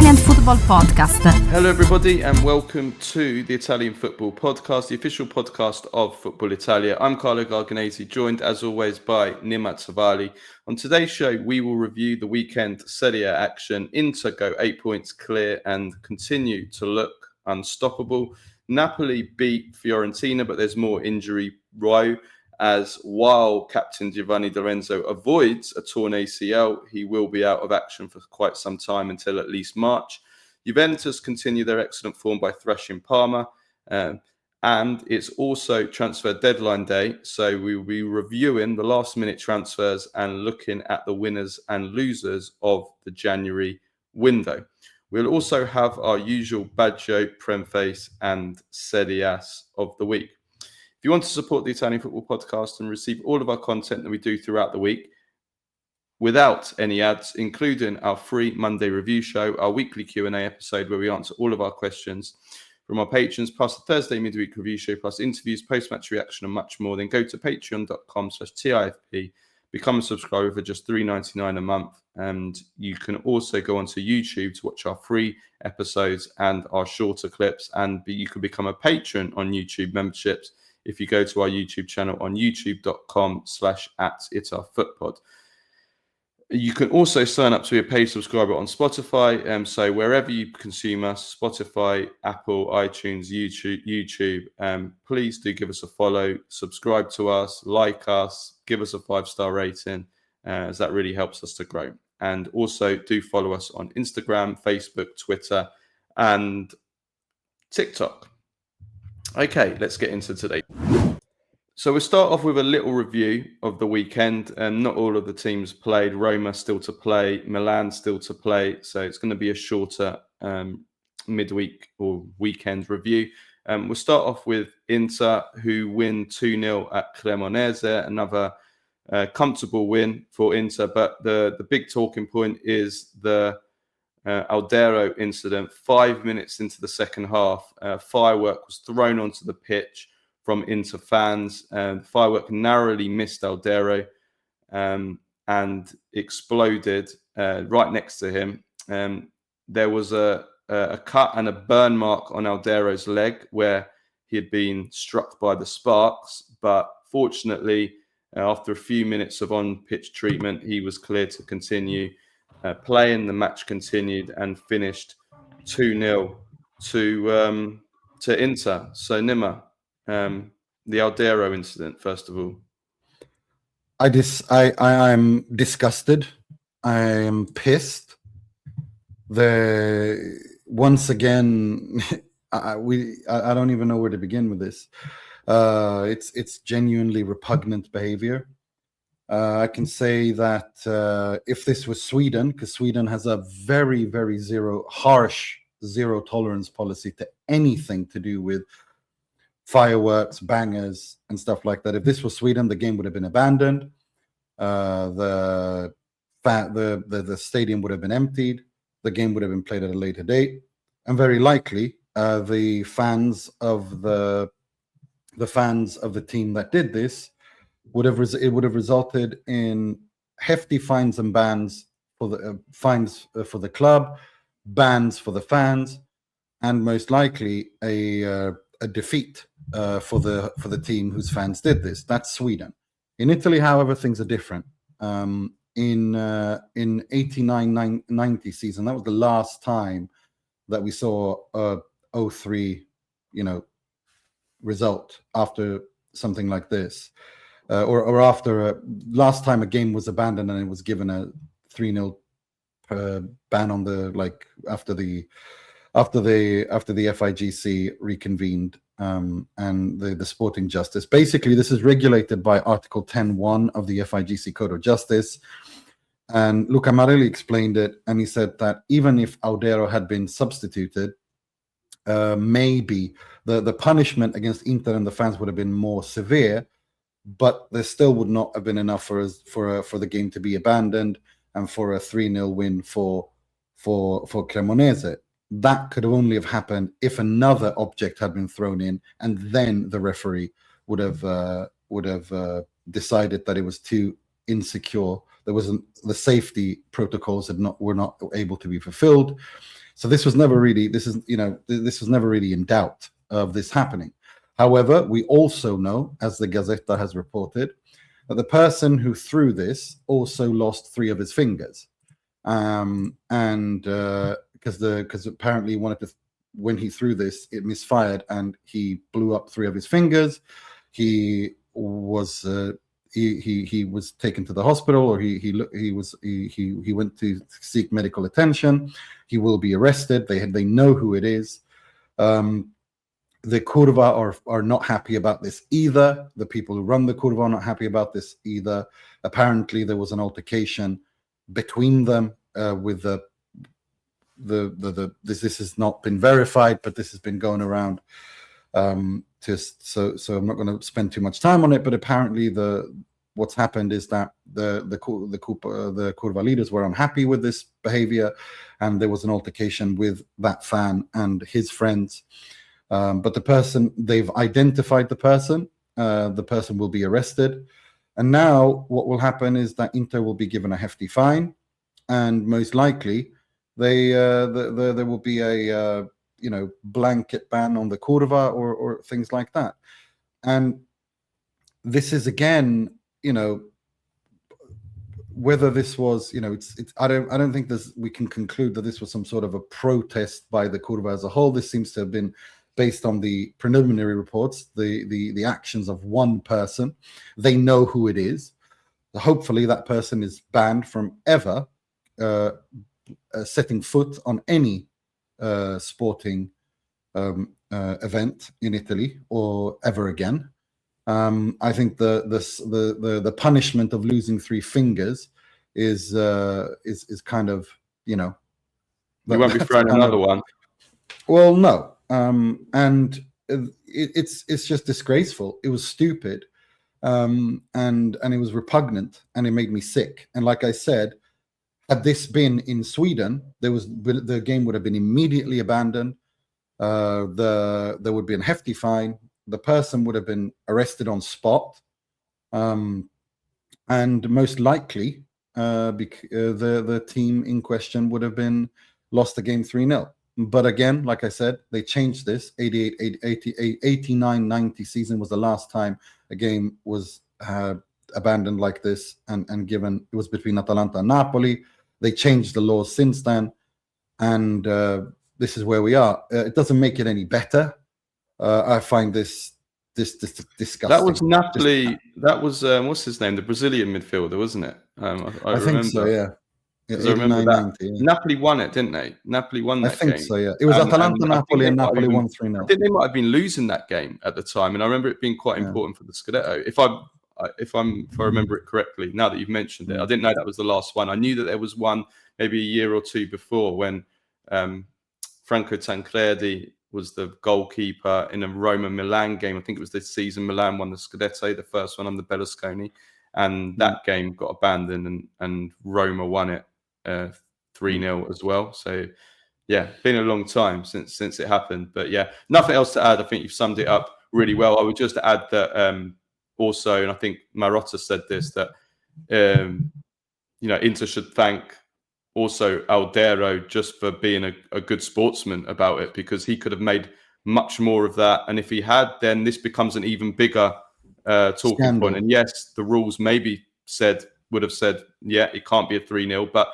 Italian Football Podcast. Hello everybody and welcome to the Italian Football Podcast, the official podcast of Football Italia. I'm Carlo Garganese, joined as always by Nimat Savali. On today's show, we will review the weekend Serie A action. Inter go 8 points clear and continue to look unstoppable. Napoli beat Fiorentina, but there's more injury row, as while captain Giovanni Di Lorenzo avoids a torn ACL, he will be out of action for quite some time until at least March. Juventus continue their excellent form by thrashing Parma, and it's also transfer deadline day, so we will be reviewing the last minute transfers and looking at the winners and losers of the January window. We'll also have our usual Baggio, Premface and Serie ASS of the week. If you want to support the Italian Football Podcast and receive all of our content that we do throughout the week without any ads, including our free Monday review show, our weekly Q&A episode where we answer all of our questions from our patrons, plus the Thursday midweek review show, plus interviews, post-match reaction and much more, then go to patreon.com/TIFP, become a subscriber for just $3.99 a month. And you can also go onto YouTube to watch our free episodes and our shorter clips. And you can become a patron on YouTube memberships if you go to our YouTube channel on youtube.com/@itarfootpod. You can also sign up to be a paid subscriber on Spotify. So wherever you consume us, Spotify, Apple, iTunes, YouTube, please do give us a follow, subscribe to us, like us, give us a 5-star rating, as that really helps us to grow. And also do follow us on Instagram, Facebook, Twitter, and TikTok. Okay, let's get into today. So we'll start off with a little review of the weekend. Not all of the teams played. Roma still to play. Milan still to play. So it's going to be a shorter midweek or weekend review. We'll start off with Inter, who win 2-0 at Cremonese. Another comfortable win for Inter. But the big talking point is the Audero incident. 5 minutes into the second half, firework was thrown onto the pitch from Inter fans. The firework narrowly missed Audero and exploded right next to him. There was a cut and a burn mark on Aldero's leg where he had been struck by the sparks. But fortunately, after a few minutes of on-pitch treatment, he was cleared to continue playing. The match continued and finished 2-0 to Inter. So Nima, the Audero incident, first of all. I'm disgusted. I am pissed. Once again, I don't even know where to begin with this. It's genuinely repugnant behavior. I can say that if this was Sweden, because Sweden has a very, very harsh zero tolerance policy to anything to do with fireworks, bangers, and stuff like that. If this was Sweden, the game would have been abandoned. The stadium would have been emptied. The game would have been played at a later date, and very likely the fans of the team that did this would have resulted in hefty fines and bans for the for the club, bans for the fans, and most likely a defeat for the team whose fans did this. That's Sweden. In Italy, however, things are different. In 89-90 season, that was the last time that we saw a 0-3, result after something like this. Or after last time a game was abandoned and it was given a 3-0 ban on after the FIGC reconvened and the sporting justice. Basically, this is regulated by Article 10.1 of the FIGC Code of Justice. And Luca Marelli explained it, and he said that even if Audero had been substituted, maybe the punishment against Inter and the fans would have been more severe, but there still would not have been enough for the game to be abandoned and for a 3-0 win for Cremonese. That could only have happened if another object had been thrown in, and then the referee would have decided that it was too insecure the safety protocols were not able to be fulfilled. So this was never really in doubt of this happening. However, we also know, as the Gazzetta has reported, that the person who threw this also lost 3 of his fingers, and because apparently when he threw this, it misfired and he blew up 3 of his fingers. He was taken to the hospital, or he went to seek medical attention. He will be arrested. They know who it is. The Curva are not happy about this either. The people who run the Curva are not happy about this either. Apparently, there was an altercation between them with this has not been verified, but this has been going around. So I'm not going to spend too much time on it. But apparently, what's happened is that the Curva leaders were unhappy with this behavior, and there was an altercation with that fan and his friends. But they've identified the person. The person will be arrested, and now what will happen is that Inter will be given a hefty fine, and most likely there will be a blanket ban on the Curva or things like that. And this is again, whether this was, I don't think we can conclude that this was some sort of a protest by the Curva as a whole. This seems to have been based on the preliminary reports, the actions of one person. They know who it is. Hopefully that person is banned from ever setting foot on any sporting event in Italy or ever again. I think the punishment of losing 3 fingers is kind of, You won't be throwing another one. Well, no. And it's just disgraceful. It was stupid, and it was repugnant, and it made me sick. And like I said, had this been in Sweden, the game would have been immediately abandoned. There would be a hefty fine. The person would have been arrested on spot, and most likely, the team in question would have been lost the game 3-0. But again, like I said, they changed this. 89-90 season was the last time a game was abandoned like this and given. It was between Atalanta and Napoli. They changed the laws since then, and this is where we are. It doesn't make it any better. I find this disgusting. That was Napoli. That was what's his name? The Brazilian midfielder, wasn't it? I think remember. so. Yeah. Because I remember that 90, yeah. Napoli won it, didn't they? Napoli won that game. I think so, yeah. It was Atalanta, Napoli, and Napoli won 3-0. I think they might have been losing that game at the time, and I remember it being quite important for the Scudetto. If I remember it correctly, now that you've mentioned it, I didn't know that was the last one. I knew that there was one maybe a year or 2 before when Franco Tancredi was the goalkeeper in a Roma-Milan game. I think it was this season. Milan won the Scudetto, the first one under Berlusconi, and that game got abandoned, and Roma won it 3-0 as well. So yeah, been a long time since it happened. But yeah, nothing else to add. I think you've summed it up really well. I would just add that also, and I think Marotta said this, that Inter should thank also Audero just for being a good sportsman about it, because he could have made much more of that. And if he had, then this becomes an even bigger talking point. And yes, the rules maybe would have said, yeah, it can't be a 3-0. But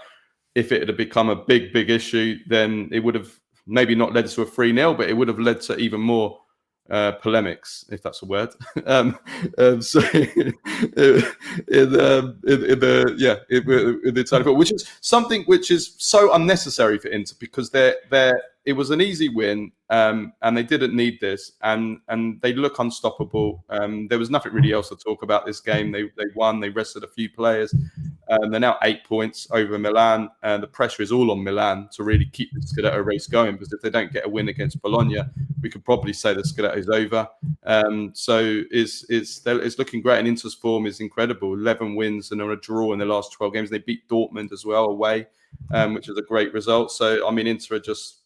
if it had become a big issue, then it would have maybe not led to a 3-0, but it would have led to even more polemics, if that's a word. So in the title, which is something which is so unnecessary for Inter, because it was an easy win, and they didn't need this, and they look unstoppable. There was nothing really else to talk about this game. They won. They rested a few players. They're now 8 points over Milan, and the pressure is all on Milan to really keep the Scudetto race going, because if they don't get a win against Bologna, we could probably say the Scudetto is over. So it's looking great, and Inter's form is incredible. 11 wins and a draw in the last 12 games. They beat Dortmund as well away, which is a great result. So I mean, Inter are just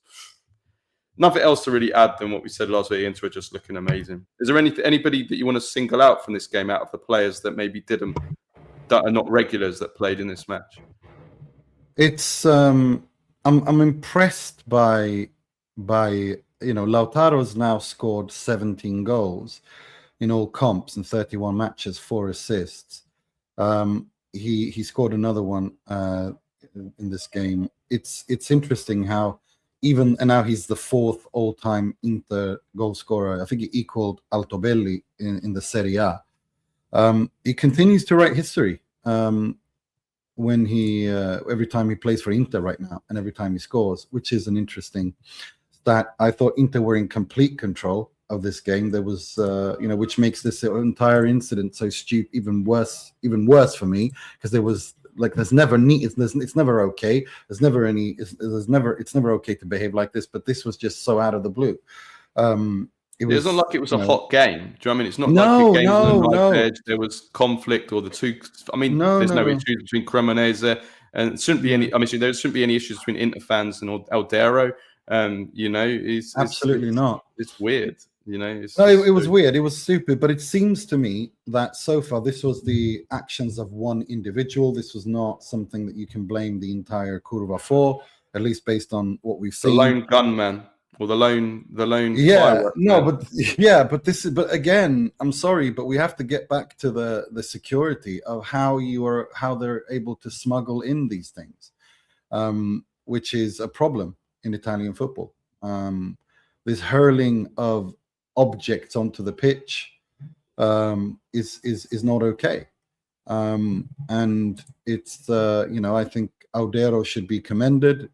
nothing else to really add than what we said last week. Inter are just looking amazing. Is there anybody that you want to single out from this game, out of the players that maybe didn't that are not regulars that played in this match? It's I'm impressed by Lautaro's now scored 17 goals in all comps in 31 matches, 4 assists. He scored another one in this game. It's interesting how and now he's the 4th all-time Inter goal scorer. I think he equaled Altobelli in the Serie A. He continues to write history when he every time he plays for Inter right now, and every time he scores, which is an interesting stat. I thought Inter were in complete control of this game. There was, which makes this entire incident so stupid, even worse for me, because there was there's never it's never okay. It's never okay to behave like this. But this was just so out of the blue. It wasn't like it was a hot game. Do you know what I mean? It's not like a game on the knife edge. There was conflict or the two. I mean, there's no issues between Cremonese, and it shouldn't be any. I mean, there shouldn't be any issues between Inter fans and Audero. It's absolutely not. It's weird. It was weird. It was stupid. But it seems to me that so far this was the actions of one individual. This was not something that you can blame the entire Curva for, at least based on what we've seen. The lone gunman. Or the lone. But again, I'm sorry, but we have to get back to the security of how they're able to smuggle in these things, which is a problem in Italian football. This hurling of objects onto the pitch is not okay, and it's I think Audero should be commended,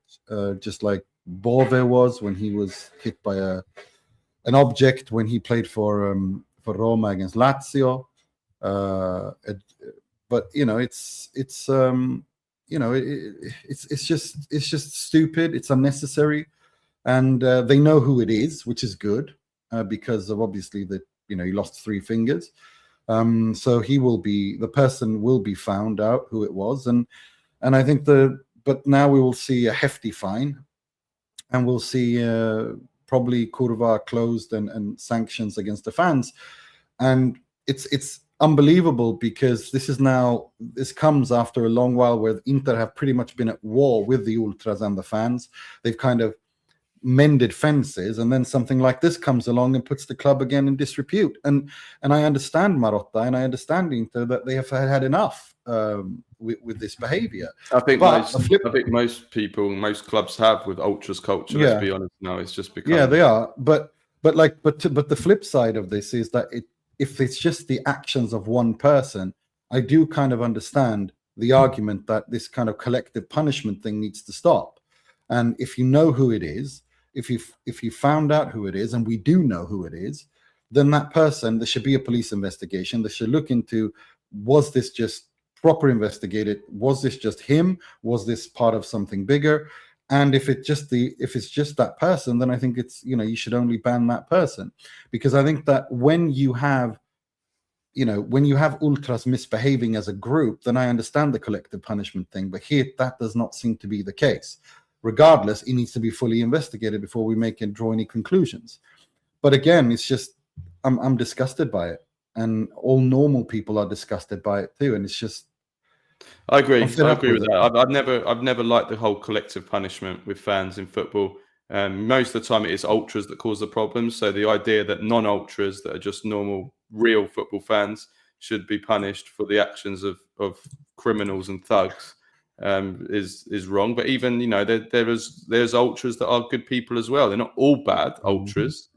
just like Bove was when he was hit by an object when he played for Roma against Lazio. But it's just stupid. It's unnecessary, and they know who it is, which is good, because of obviously he lost 3 fingers. So the person will be found out who it was, and I think but now we will see a hefty fine. And we'll see probably Curva closed and sanctions against the fans. And it's unbelievable, because this comes after a long while where Inter have pretty much been at war with the ultras and the fans. They've kind of mended fences, and then something like this comes along and puts the club again in disrepute. And I understand Marotta, and I understand Inter, that they have had enough with this behavior. I think most clubs have with ultras culture. Let's be honest. Now it's just become. They are. But the flip side of this is that if it's just the actions of one person, I do kind of understand the argument that this kind of collective punishment thing needs to stop. And if you know who it is, if you found out who it is, and we do know who it is, then that person, there should be a police investigation. They should look into, was this just proper investigated? Was this just him? Was this part of something bigger? And if it's just that person, then I think it's, you should only ban that person, because I think that when you have ultras misbehaving as a group, then I understand the collective punishment thing. But here, that does not seem to be the case. Regardless, it needs to be fully investigated before we draw any conclusions. But again, it's just, I'm disgusted by it. And all normal people are disgusted by it too. And it's just, I agree with that. I've never liked the whole collective punishment with fans in football. Most of the time, it is ultras that cause the problems. So the idea that non-ultras that are just normal, real football fans should be punished for the actions of criminals and thugs is wrong. But even there's ultras that are good people as well. They're not all bad ultras.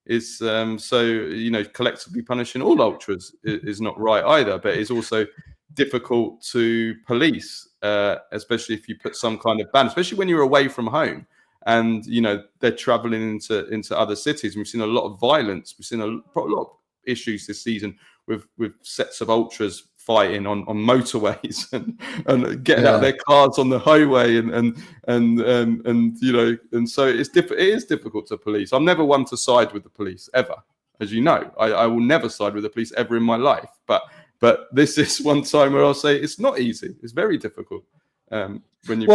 It's collectively punishing all ultras is not right either. But it's also difficult to police, especially if you put some kind of ban, especially when you're away from home and they're traveling into other cities. We've seen a lot of violence. We've seen a lot of issues this season with sets of ultras fighting on motorways and getting out of their cars on the highway and so it is difficult to police. I'm never one to side with the police ever, as you know. I will never side with the police ever in my life, but this is one time where I'll say it's not easy. It's very difficult. I think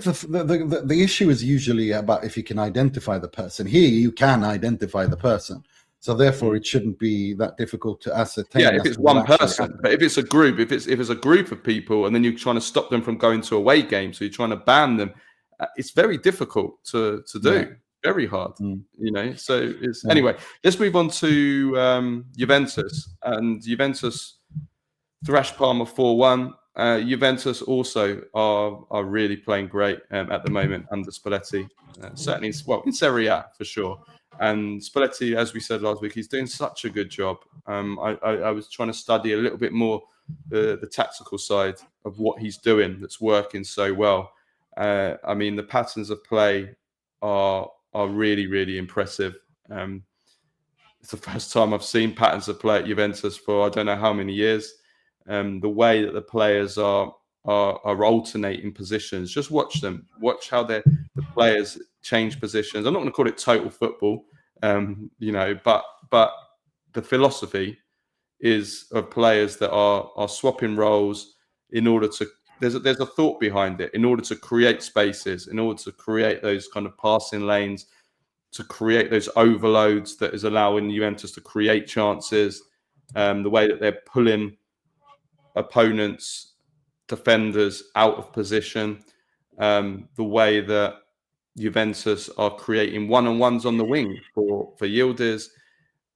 the issue is usually about if you can identify the person. Here, you can identify the person. So therefore, it shouldn't be that difficult to ascertain. Yeah, if it's one person, but if it's a group, if it's a group of people, and then you're trying to stop them from going to away games, so you're trying to ban them, it's very difficult to do. Very hard, So it's anyway. Let's move on to Juventus, and Juventus thrashed Parma 4-1. Juventus also are really playing great at the moment under Spalletti. Certainly, in Serie A for sure. And Spalletti, as we said last week, he's doing such a good job. I was trying to study a little bit more the tactical side of what he's doing that's working so well. I mean, the patterns of play are really, really impressive. It's the first time I've seen patterns of play at Juventus for I don't know how many years. The way that the players are alternating positions. Just watch them. Watch how the players change positions. I'm not going to call it total football, but the philosophy is of players that are swapping roles in order to. There's a thought behind it in order to create spaces, in order to create those kind of passing lanes, to create those overloads that is allowing Juventus to create chances. The way that they're pulling opponents, defenders out of position, the way that Juventus are creating one-on-ones on the wing for Yildiz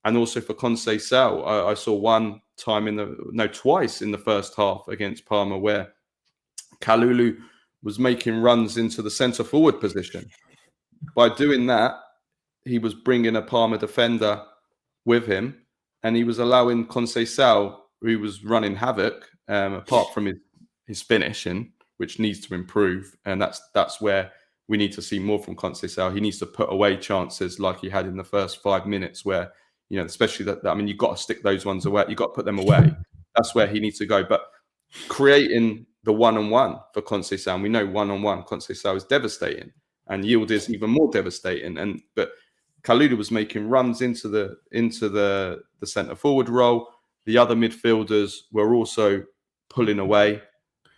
and also for Conceição. I saw twice in the first half against Parma where Kalulu was making runs into the centre forward position. By doing that, he was bringing a Parma defender with him, and he was allowing Conceição, who was running havoc, apart from his finishing, which needs to improve, and that's where we need to see more from Conceição. He needs to put away chances like he had in the first 5 minutes, where especially that. I mean, you've got to stick those ones away. You've got to put them away. That's where he needs to go. But creating the one-on-one for Conceição, we know one-on-one Conceição is devastating, and Yildiz even more devastating. But Kalulu was making runs into the centre forward role. The other midfielders were also pulling away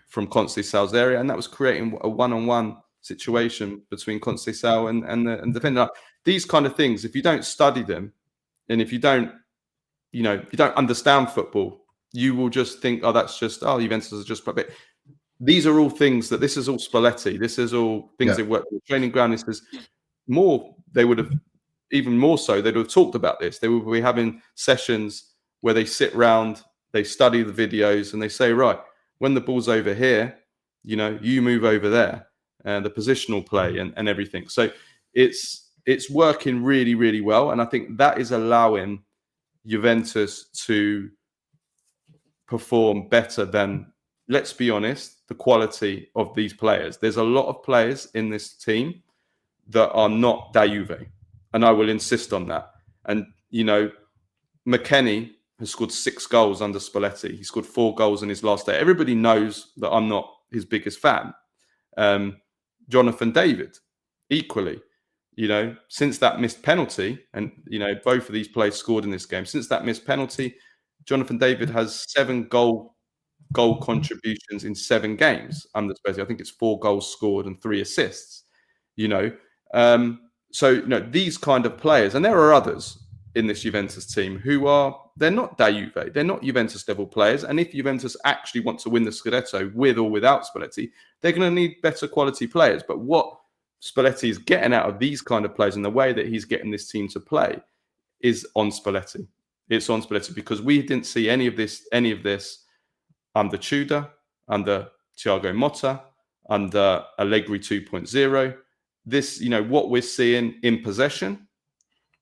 from Conceição's area, and that was creating a one-on-one situation between Conceição and the defender. These kind of things, if you don't study them, and if you don't understand football, you will just think, Juventus is just a bit. These are all things this is all Spalletti. This is all things they work with. Training ground. This is more. They would have even more so. They'd have talked about this. They would be having sessions where they sit round, they study the videos, and they say, right, when the ball's over here, you move over there, and the positional play and everything. So it's working really, really well, and I think that is allowing Juventus to perform better than, let's be honest, the quality of these players. There's a lot of players in this team that are not da Juve, and I will insist on that. And McKennie has scored 6 goals under Spalletti. He scored 4 goals in his last day. Everybody knows that I'm not his biggest fan. Jonathan David, equally, since that missed penalty, and both of these players scored in this game. Since that missed penalty, Jonathan David has 7 goal contributions in 7 games under Spalletti. I think it's 4 goals scored and 3 assists. So these kind of players, and there are others in this Juventus team they're not da Juve, they're not Juventus level players. And if Juventus actually want to win the Scudetto with or without Spalletti, they're going to need better quality players. But what Spalletti is getting out of these kind of players and the way that he's getting this team to play is on Spalletti. It's on Spalletti because we didn't see any of this under Tudor, under Thiago Motta, under Allegri 2.0. This, what we're seeing in possession,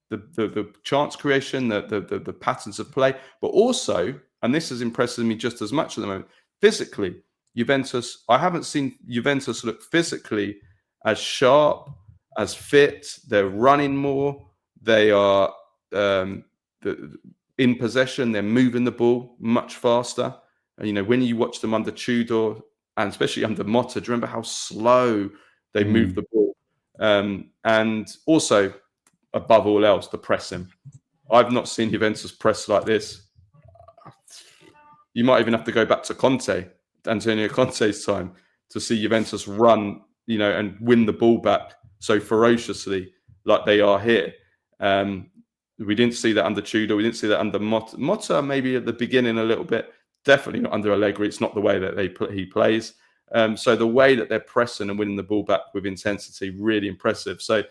the chance creation, the patterns of play, but also, and this has impressed me just as much at the moment, physically, Juventus, I haven't seen Juventus look physically as sharp, as fit. They're running more. They are in possession. They're moving the ball much faster. And, when you watch them under Tudor, and especially under Motta, do you remember how slow they move the ball? And also, above all else, the pressing. I've not seen Juventus press like this. You might even have to go back to Antonio Conte's time, to see Juventus run, and win the ball back so ferociously like they are here. We didn't see that under Tudor. We didn't see that under Motta maybe at the beginning a little bit. Definitely not under Allegri. It's not the way that he plays. So the way that they're pressing and winning the ball back with intensity, really impressive. So,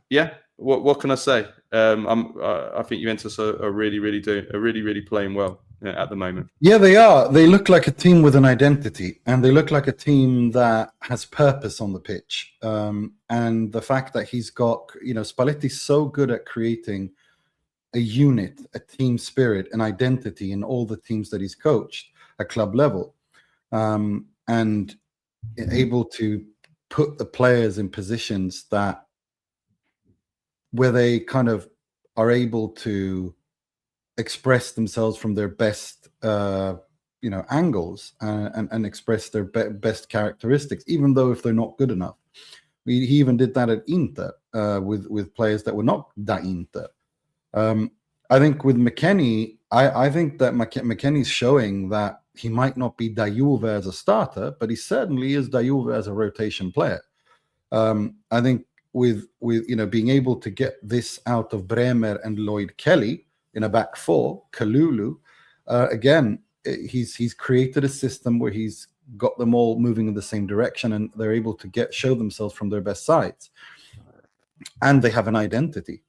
yeah, what can I say? I think Juventus are really playing well at the moment. Yeah, they are. They look like a team with an identity, and they look like a team that has purpose on the pitch. And the fact that he's got, Spalletti's so good at creating a unit, a team spirit, an identity in all the teams that he's coached at club level, and able to put the players in positions where they kind of are able to express themselves from their best, angles and express their best characteristics, even though if they're not good enough. He even did that at Inter with players that were not da Inter. I think with McKennie, I think that McKennie's showing that he might not be da Juve as a starter, but he certainly is da Juve as a rotation player. I think with being able to get this out of Bremer and Lloyd Kelly in a back four, Kalulu, again, he's created a system where he's got them all moving in the same direction, and they're able to show themselves from their best sides, and they have an identity.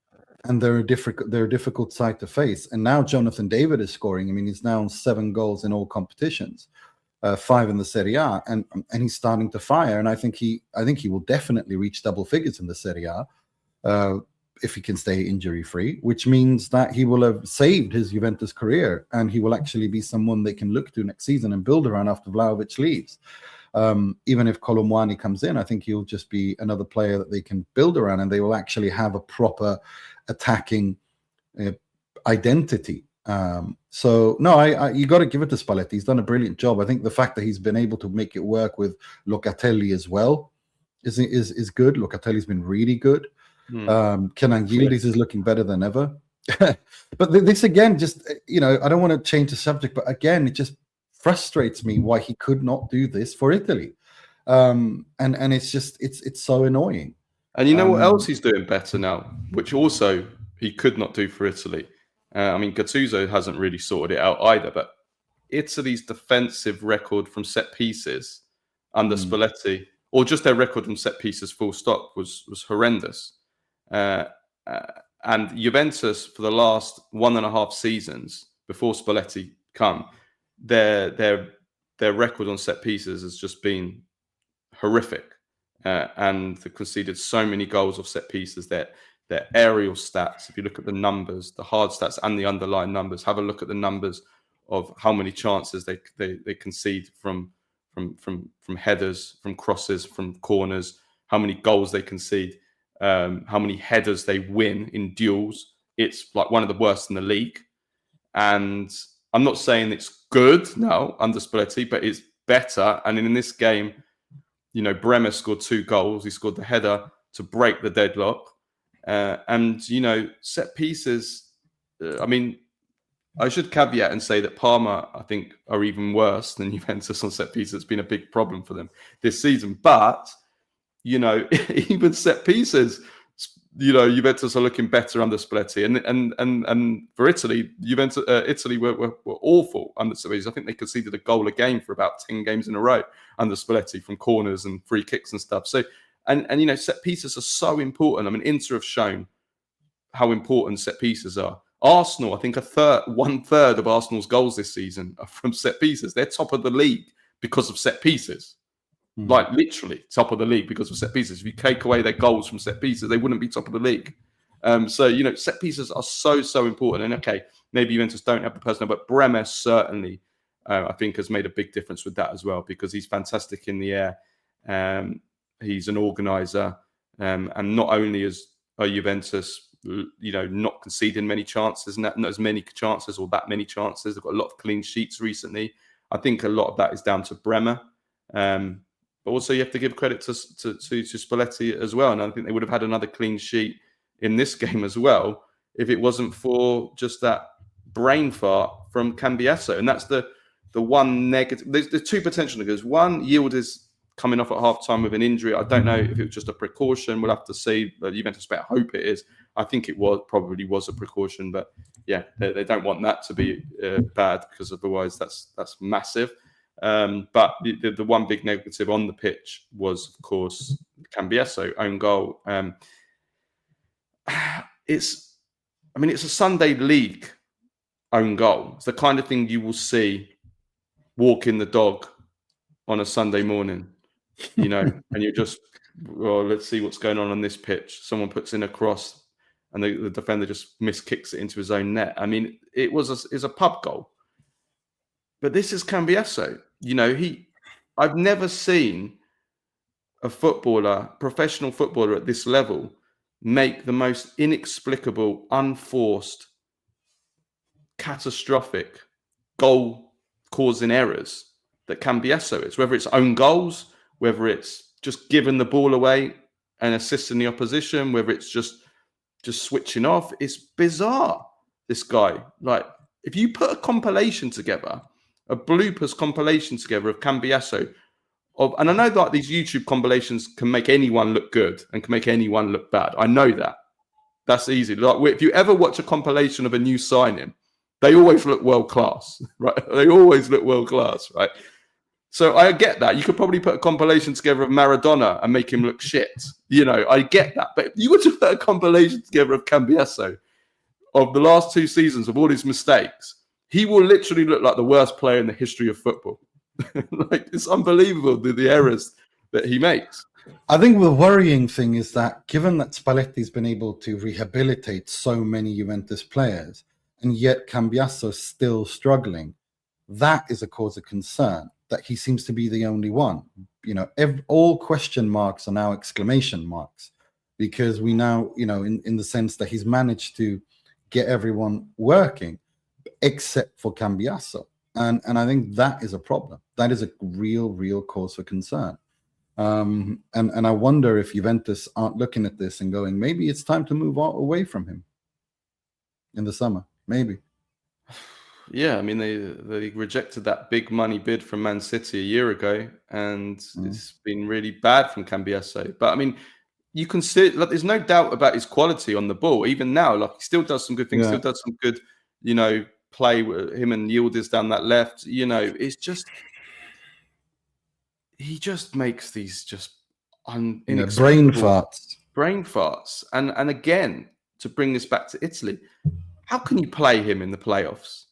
And they're a difficult side to face. And now Jonathan David is scoring. I mean, he's now on 7 goals in all competitions, 5 in the Serie A, and he's starting to fire. And I think he will definitely reach double figures in the Serie A if he can stay injury free, which means that he will have saved his Juventus career, and he will actually be someone they can look to next season and build around after Vlahovic leaves. Even if Colomwani comes in, I think he'll just be another player that they can build around, and they will actually have a proper attacking identity. So no, you got to give it to Spalletti. He's done a brilliant job. I think the fact that he's been able to make it work with Locatelli as well is good. Locatelli's been really good. Kenan Yildiz is looking better than ever. But this again, just I don't want to change the subject, but again, it just frustrates me why he could not do this for Italy. And it's so annoying. And you know what else he's doing better now, which also he could not do for Italy. I mean, Gattuso hasn't really sorted it out either, but Italy's defensive record from set pieces under Spalletti, or just their record from set pieces full stop, was horrendous. And Juventus, for the last 1.5 seasons before Spalletti come, their record on set pieces has just been horrific. And they conceded so many goals off set pieces. Their aerial stats, if you look at the numbers, the hard stats and the underlying numbers, have a look at the numbers of how many chances they concede from headers, from crosses, from corners, how many goals they concede, how many headers they win in duels. It's like one of the worst in the league. And I'm not saying it's good now under Spalletti, but it's better. And in this game, Bremer scored 2 goals. He scored the header to break the deadlock. And set pieces, I mean, I should caveat and say that Parma, I think, are even worse than Juventus on set pieces. It's been a big problem for them this season. But, even set pieces, Juventus are looking better under Spalletti. And for Italy, Italy were awful under Spalletti. I think they conceded a goal a game for about 10 games in a row under Spalletti from corners and free kicks and stuff. So, and set pieces are so important. I mean, Inter have shown how important set pieces are. Arsenal, I think 1/3 of Arsenal's goals this season are from set pieces. They're top of the league because of set pieces. Like literally top of the league because of set pieces. If you take away their goals from set pieces, they wouldn't be top of the league. So, set pieces are so important. And okay, maybe Juventus don't have the personnel, but Bremer certainly, I think, has made a big difference with that as well, because he's fantastic in the air. He's an organizer. And not only are Juventus, not conceding many chances, not as many chances or that many chances. They've got a lot of clean sheets recently. I think a lot of that is down to Bremer. But also you have to give credit to Spalletti as well. And I think they would have had another clean sheet in this game as well if it wasn't for just that brain fart from Cambiasso. And that's the one negative. There's 2 potential negatives. One, Yield is coming off at half-time with an injury. I don't know if it was just a precaution. We'll have to see. Juventus better hope it is. I think it probably was a precaution, but yeah, they don't want that to be bad, because otherwise that's massive. But the one big negative on the pitch was, of course, Cambiasso own goal. It's a Sunday league own goal. It's the kind of thing you will see walking the dog on a Sunday morning, and you're just, well, let's see what's going on this pitch. Someone puts in a cross and the defender just miskicks it into his own net. I mean, it's a pub goal. But this is Cambiasso. I've never seen a professional footballer at this level, make the most inexplicable, unforced, catastrophic goal-causing errors that Cambiasso is. Whether it's own goals, whether it's just giving the ball away and assisting the opposition, whether it's just switching off. It's bizarre, this guy. Like, if you put a compilation together, a bloopers compilation together of Cambiasso, and I know that these YouTube compilations can make anyone look good and can make anyone look bad. I know that. That's easy. Like, if you ever watch a compilation of a new signing, they always look world class, right? They always look world class, right? So I get that. You could probably put a compilation together of Maradona and make him look shit. I get that. But if you were to put a compilation together of Cambiasso of the last 2 seasons of all his mistakes, he will literally look like the worst player in the history of football. Like, it's unbelievable the errors that he makes. I think the worrying thing is that, given that Spalletti's been able to rehabilitate so many Juventus players, and yet Cambiasso's still struggling, that is a cause of concern, that he seems to be the only one. All question marks are now exclamation marks, because we now, in the sense that he's managed to get everyone working except for Cambiasso. And I think that is a problem. That is a real cause for concern. And I wonder if Juventus aren't looking at this and going, maybe it's time to move away from him in the summer. Maybe. Yeah, I mean, they rejected that big money bid from Man City a year ago, and it's been really bad from Cambiasso. But I mean, you can see, like, there's no doubt about his quality on the ball. Even now, like, he still does some good things. Still does some good, play with him and Yildiz down that left. It's just, he just makes these just brain farts. And again, to bring this back to Italy, how can you play him in the playoffs?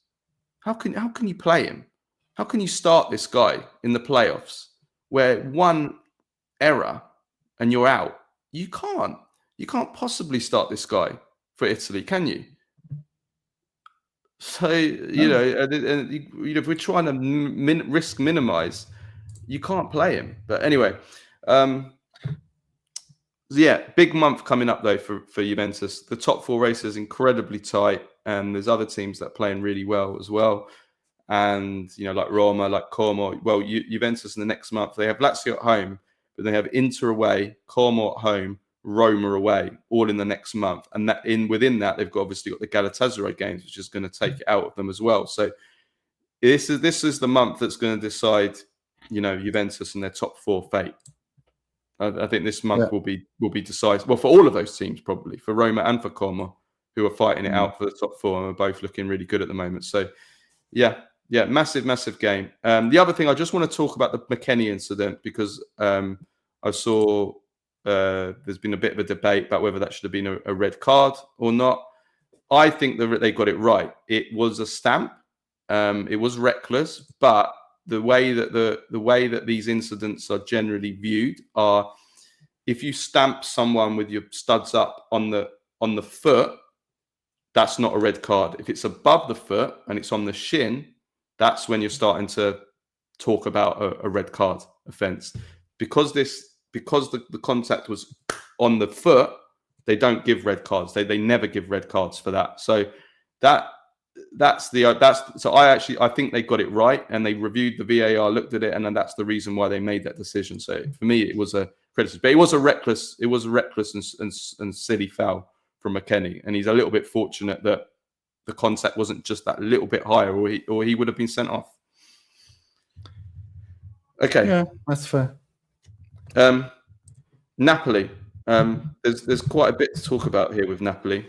How can you play him? How can you start this guy in the playoffs where one error and you're out? You can't possibly start this guy for Italy, can you? So, if we're trying to risk minimize, you can't play him. But anyway, big month coming up though for Juventus. The top 4 race is incredibly tight, and there's other teams that are playing really well as well. And like Roma, like Como. Well, Juventus in the next month, they have Lazio at home, but they have Inter away, Como at home, Roma away, all in the next month. And within that, they've obviously got the Galatasaray games, which is going to take it out of them as well. So this is the month that's going to decide, Juventus and their top 4 fate. I think this month will be decisive. Well, for all of those teams, probably for Roma and for Como, who are fighting it out for the top 4 and are both looking really good at the moment. So, yeah, massive game. The other thing, I just want to talk about the McKennie incident, because I saw there's been a bit of a debate about whether that should have been a red card or not. I think that they got it right. It was a stamp. It was reckless, but the way that these incidents are generally viewed are, if you stamp someone with your studs up on the foot, that's not a red card. If it's above the foot and it's on the shin, that's when you're starting to talk about a red card offence. Because the contact was on the foot, they don't give red cards. They never give red cards for that. So I think they got it right, and they reviewed the VAR, looked at it, and then that's the reason why they made that decision. So for me, it was a criticism, but it was a reckless and silly foul from McKennie, and he's a little bit fortunate that the contact wasn't just that little bit higher, or he would have been sent off. Okay, yeah, that's fair. Napoli. there's quite a bit to talk about here with Napoli.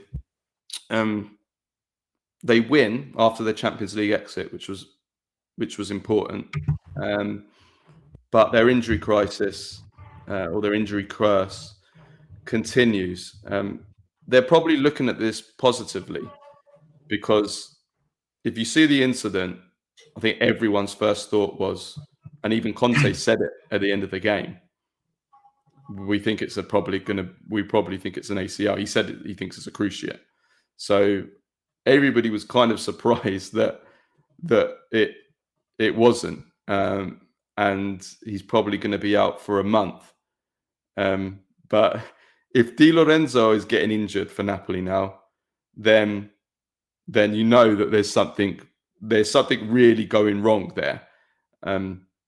They win after their Champions League exit, which was important. But their injury crisis or their injury curse continues. They're probably looking at this positively because if you see the incident, I think everyone's first thought was, and even Conte said it at the end of the game, we think it's probably think it's an ACL. He said he thinks it's a cruciate. So everybody was kind of surprised that it wasn't, and he's probably going to be out for a month. But if Di Lorenzo is getting injured for Napoli now, then you know that there's something really going wrong there,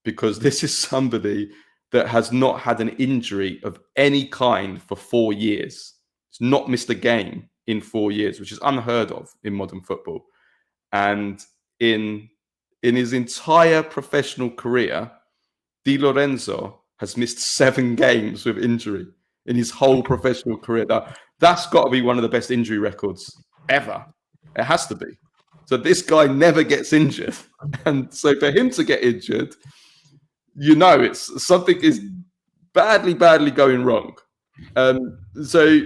because this is somebody that has not had an injury of any kind for 4 years. He's not missed a game in 4 years, which is unheard of in modern football. And in his entire professional career, Di Lorenzo has missed 7 games with injury in his whole professional career. Now, that's got to be one of the best injury records ever. It has to be. So this guy never gets injured. And so for him to get injured, you know, it's something is badly going wrong. So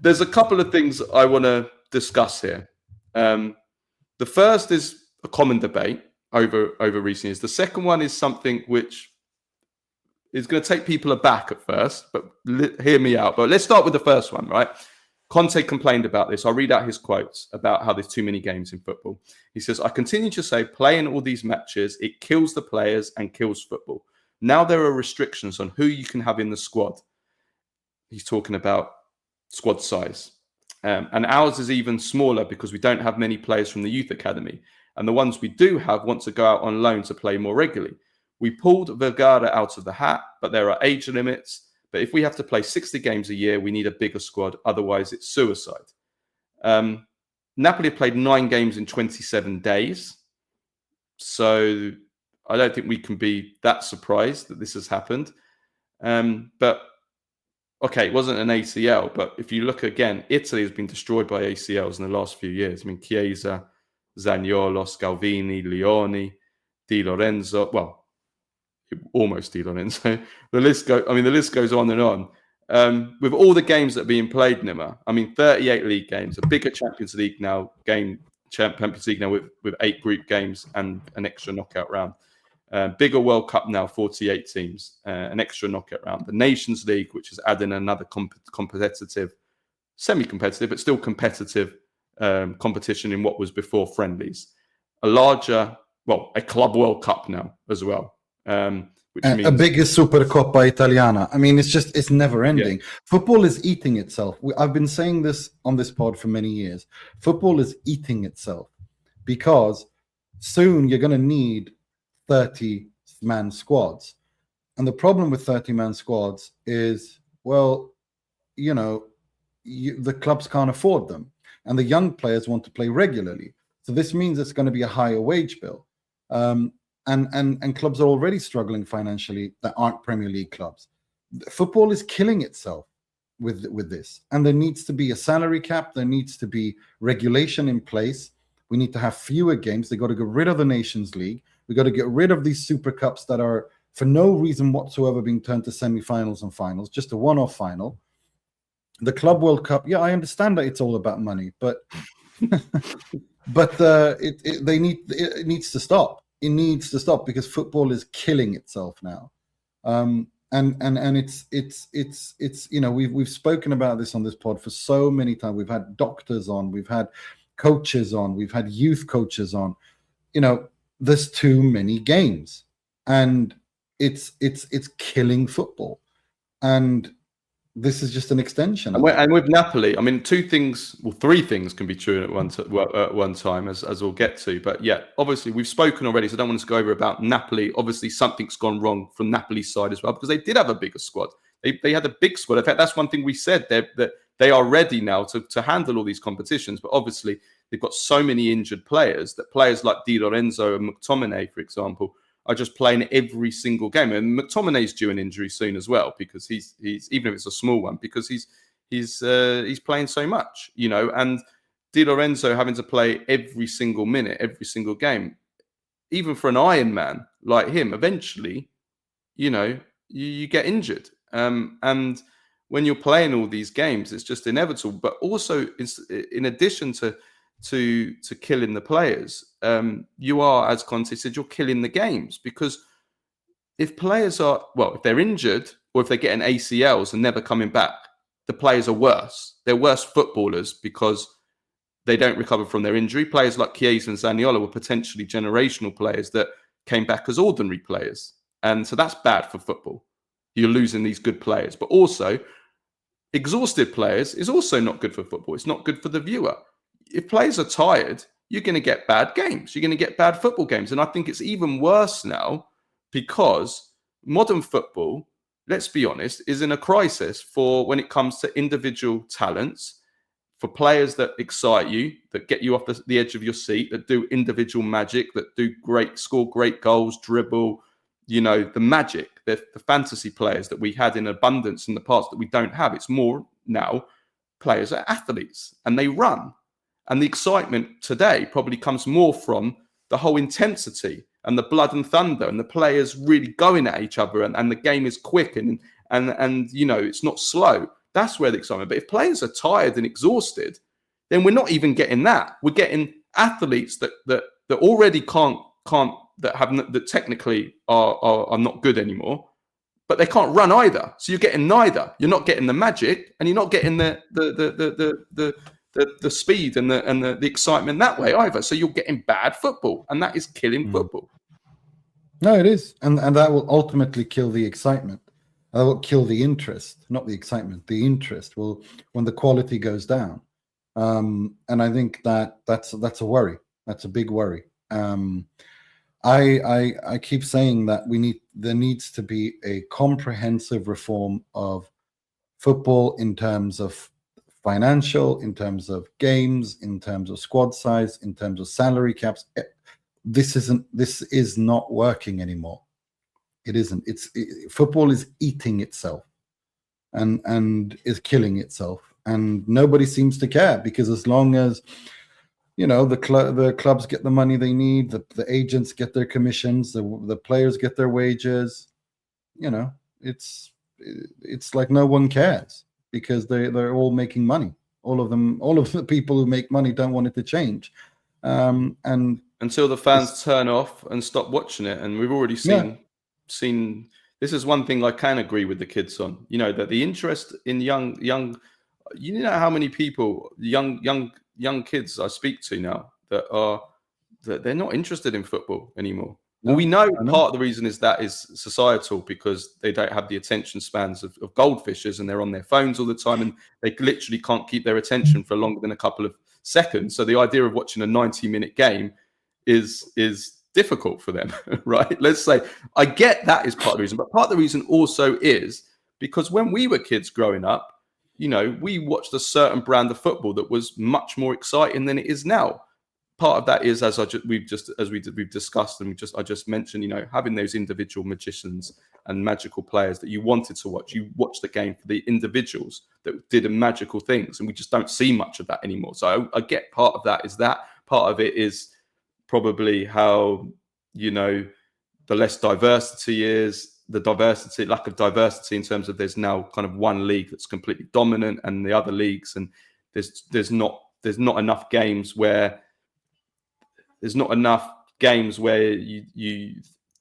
there's a couple of things I want to discuss here. The first is a common debate over recent years. The second one is something which is going to take people aback at first, but hear me out. But let's start with the first one, right? Conte complained about this. I'll read out his quotes about how there's too many games in football. He says, I continue to say playing all these matches, it kills the players and kills football. Now there are restrictions on who you can have in the squad. He's talking about squad size. And ours is even smaller because we don't have many players from the youth academy. And the ones we do have want to go out on loan to play more regularly. We pulled Vergara out of the hat, but there are age limits. But if we have to play 60 games a year, we need a bigger squad. Otherwise, it's suicide. Napoli have played 9 games in 27 days. So I don't think we can be that surprised that this has happened. But, okay, it wasn't an ACL. But if you look again, Italy has been destroyed by ACLs in the last few years. I mean, Chiesa, Zaniolo, Scalvini, Leone, Di Lorenzo. Well, almost Di Lorenzo. The list goes on and on. With all the games that are being played, Nima, I mean, 38 league games, a bigger Champions League now, with 8 group games and an extra knockout round. Bigger World Cup now, 48 teams, an extra knockout round. The Nations League, which is adding another competitive, semi-competitive, but still competitive competition in what was before friendlies. A Club World Cup now as well. Which means a bigger Supercoppa Italiana. I mean, it's never ending. Yeah. Football is eating itself. I've been saying this on this pod for many years. Football is eating itself because soon you're going to need 30-man squads. And the problem with 30-man squads is, well, you know, the clubs can't afford them. And the young players want to play regularly. So this means it's going to be a higher wage bill. And clubs are already struggling financially that aren't Premier League clubs. Football is killing itself with this. And there needs to be a salary cap. There needs to be regulation in place. We need to have fewer games. They got to get rid of the Nations League. We got to get rid of these Super Cups that are for no reason whatsoever being turned to semi-finals and finals, just a one-off final. The Club World Cup, yeah, I understand that it's all about money, but it needs to stop. It needs to stop because football is killing itself now, and it's you know we've spoken about this on this pod for so many times. We've had doctors on, we've had coaches on, we've had youth coaches on. You know, there's too many games, and it's killing football, and this is just an extension. And with Napoli, I mean, 3 things can be true at one time, as we'll get to. But yeah, obviously we've spoken already, so I don't want us to go over about Napoli. Obviously, something's gone wrong from Napoli's side as well because they did have a bigger squad. They had a big squad. In fact, that's one thing we said that they are ready now to handle all these competitions. But obviously, they've got so many injured players that players like Di Lorenzo and McTominay, for example, are just playing every single game. And McTominay's due an injury soon as well, because he's even if it's a small one, because he's playing so much, you know, and Di Lorenzo having to play every single minute, every single game, even for an Iron Man like him, eventually, you know, you get injured. And when you're playing all these games, it's just inevitable. But also, in addition to killing the players, you are, as Conte said, you're killing the games, because if players if they're injured or if they get an ACLs and never coming back, the players are worse. They're worse footballers because they don't recover from their injury. Players like Chiesa and Zaniolo were potentially generational players that came back as ordinary players. And so that's bad for football. You're losing these good players. But also, exhausted players is also not good for football. It's not good for the viewer. If players are tired, you're going to get bad games. You're going to get bad football games. And I think it's even worse now because modern football, let's be honest, is in a crisis for when it comes to individual talents, for players that excite you, that get you off the edge of your seat, that do individual magic, that do score great goals, dribble, you know, the magic, the fantasy players that we had in abundance in the past that we don't have. It's more now players are athletes and they run. And the excitement today probably comes more from the whole intensity and the blood and thunder and the players really going at each other, and the game is quick and you know, it's not slow. That's where the excitement. But if players are tired and exhausted, then we're not even getting that. We're getting athletes that already that technically are not good anymore, but they can't run either. So you're getting neither. You're not getting the magic, and you're not getting the speed and the excitement that way either. So you're getting bad football, and that is killing football. No, it is, and that will ultimately kill the excitement. That will kill the interest, not the excitement. The interest will, when the quality goes down, and I think that's a worry. That's a big worry. I keep saying that there needs to be a comprehensive reform of football in terms of financial, in terms of games, in terms of squad size, in terms of salary caps. This is not working anymore. It isn't. Football is eating itself and is killing itself, and nobody seems to care, because as long as, you know, the clubs get the money they need, the agents get their commissions, the players get their wages, you know, it's like no one cares, because they're all making money. All of the people who make money don't want it to change, and until the fans turn off and stop watching it. And we've already seen this is one thing I can agree with the kids on, you know, that the interest in young, you know how many people, young kids I speak to now that they're not interested in football anymore. Well, we know part of the reason is societal, because they don't have the attention spans of goldfishes, and they're on their phones all the time, and they literally can't keep their attention for longer than a couple of seconds. So the idea of watching a 90-minute game is difficult for them, right? Let's say I get that is part of the reason, but part of the reason also is because when we were kids growing up, you know, we watched a certain brand of football that was much more exciting than it is now. Part of that is, we've discussed, and I just mentioned, you know, having those individual magicians and magical players that you wanted to watch. You watched the game for the individuals that did magical things, and we just don't see much of that anymore. So I get part of that is that. Part of it is probably how, you know, the less diversity is, lack of diversity in terms of there's now kind of one league that's completely dominant and the other leagues, and there's not enough games where you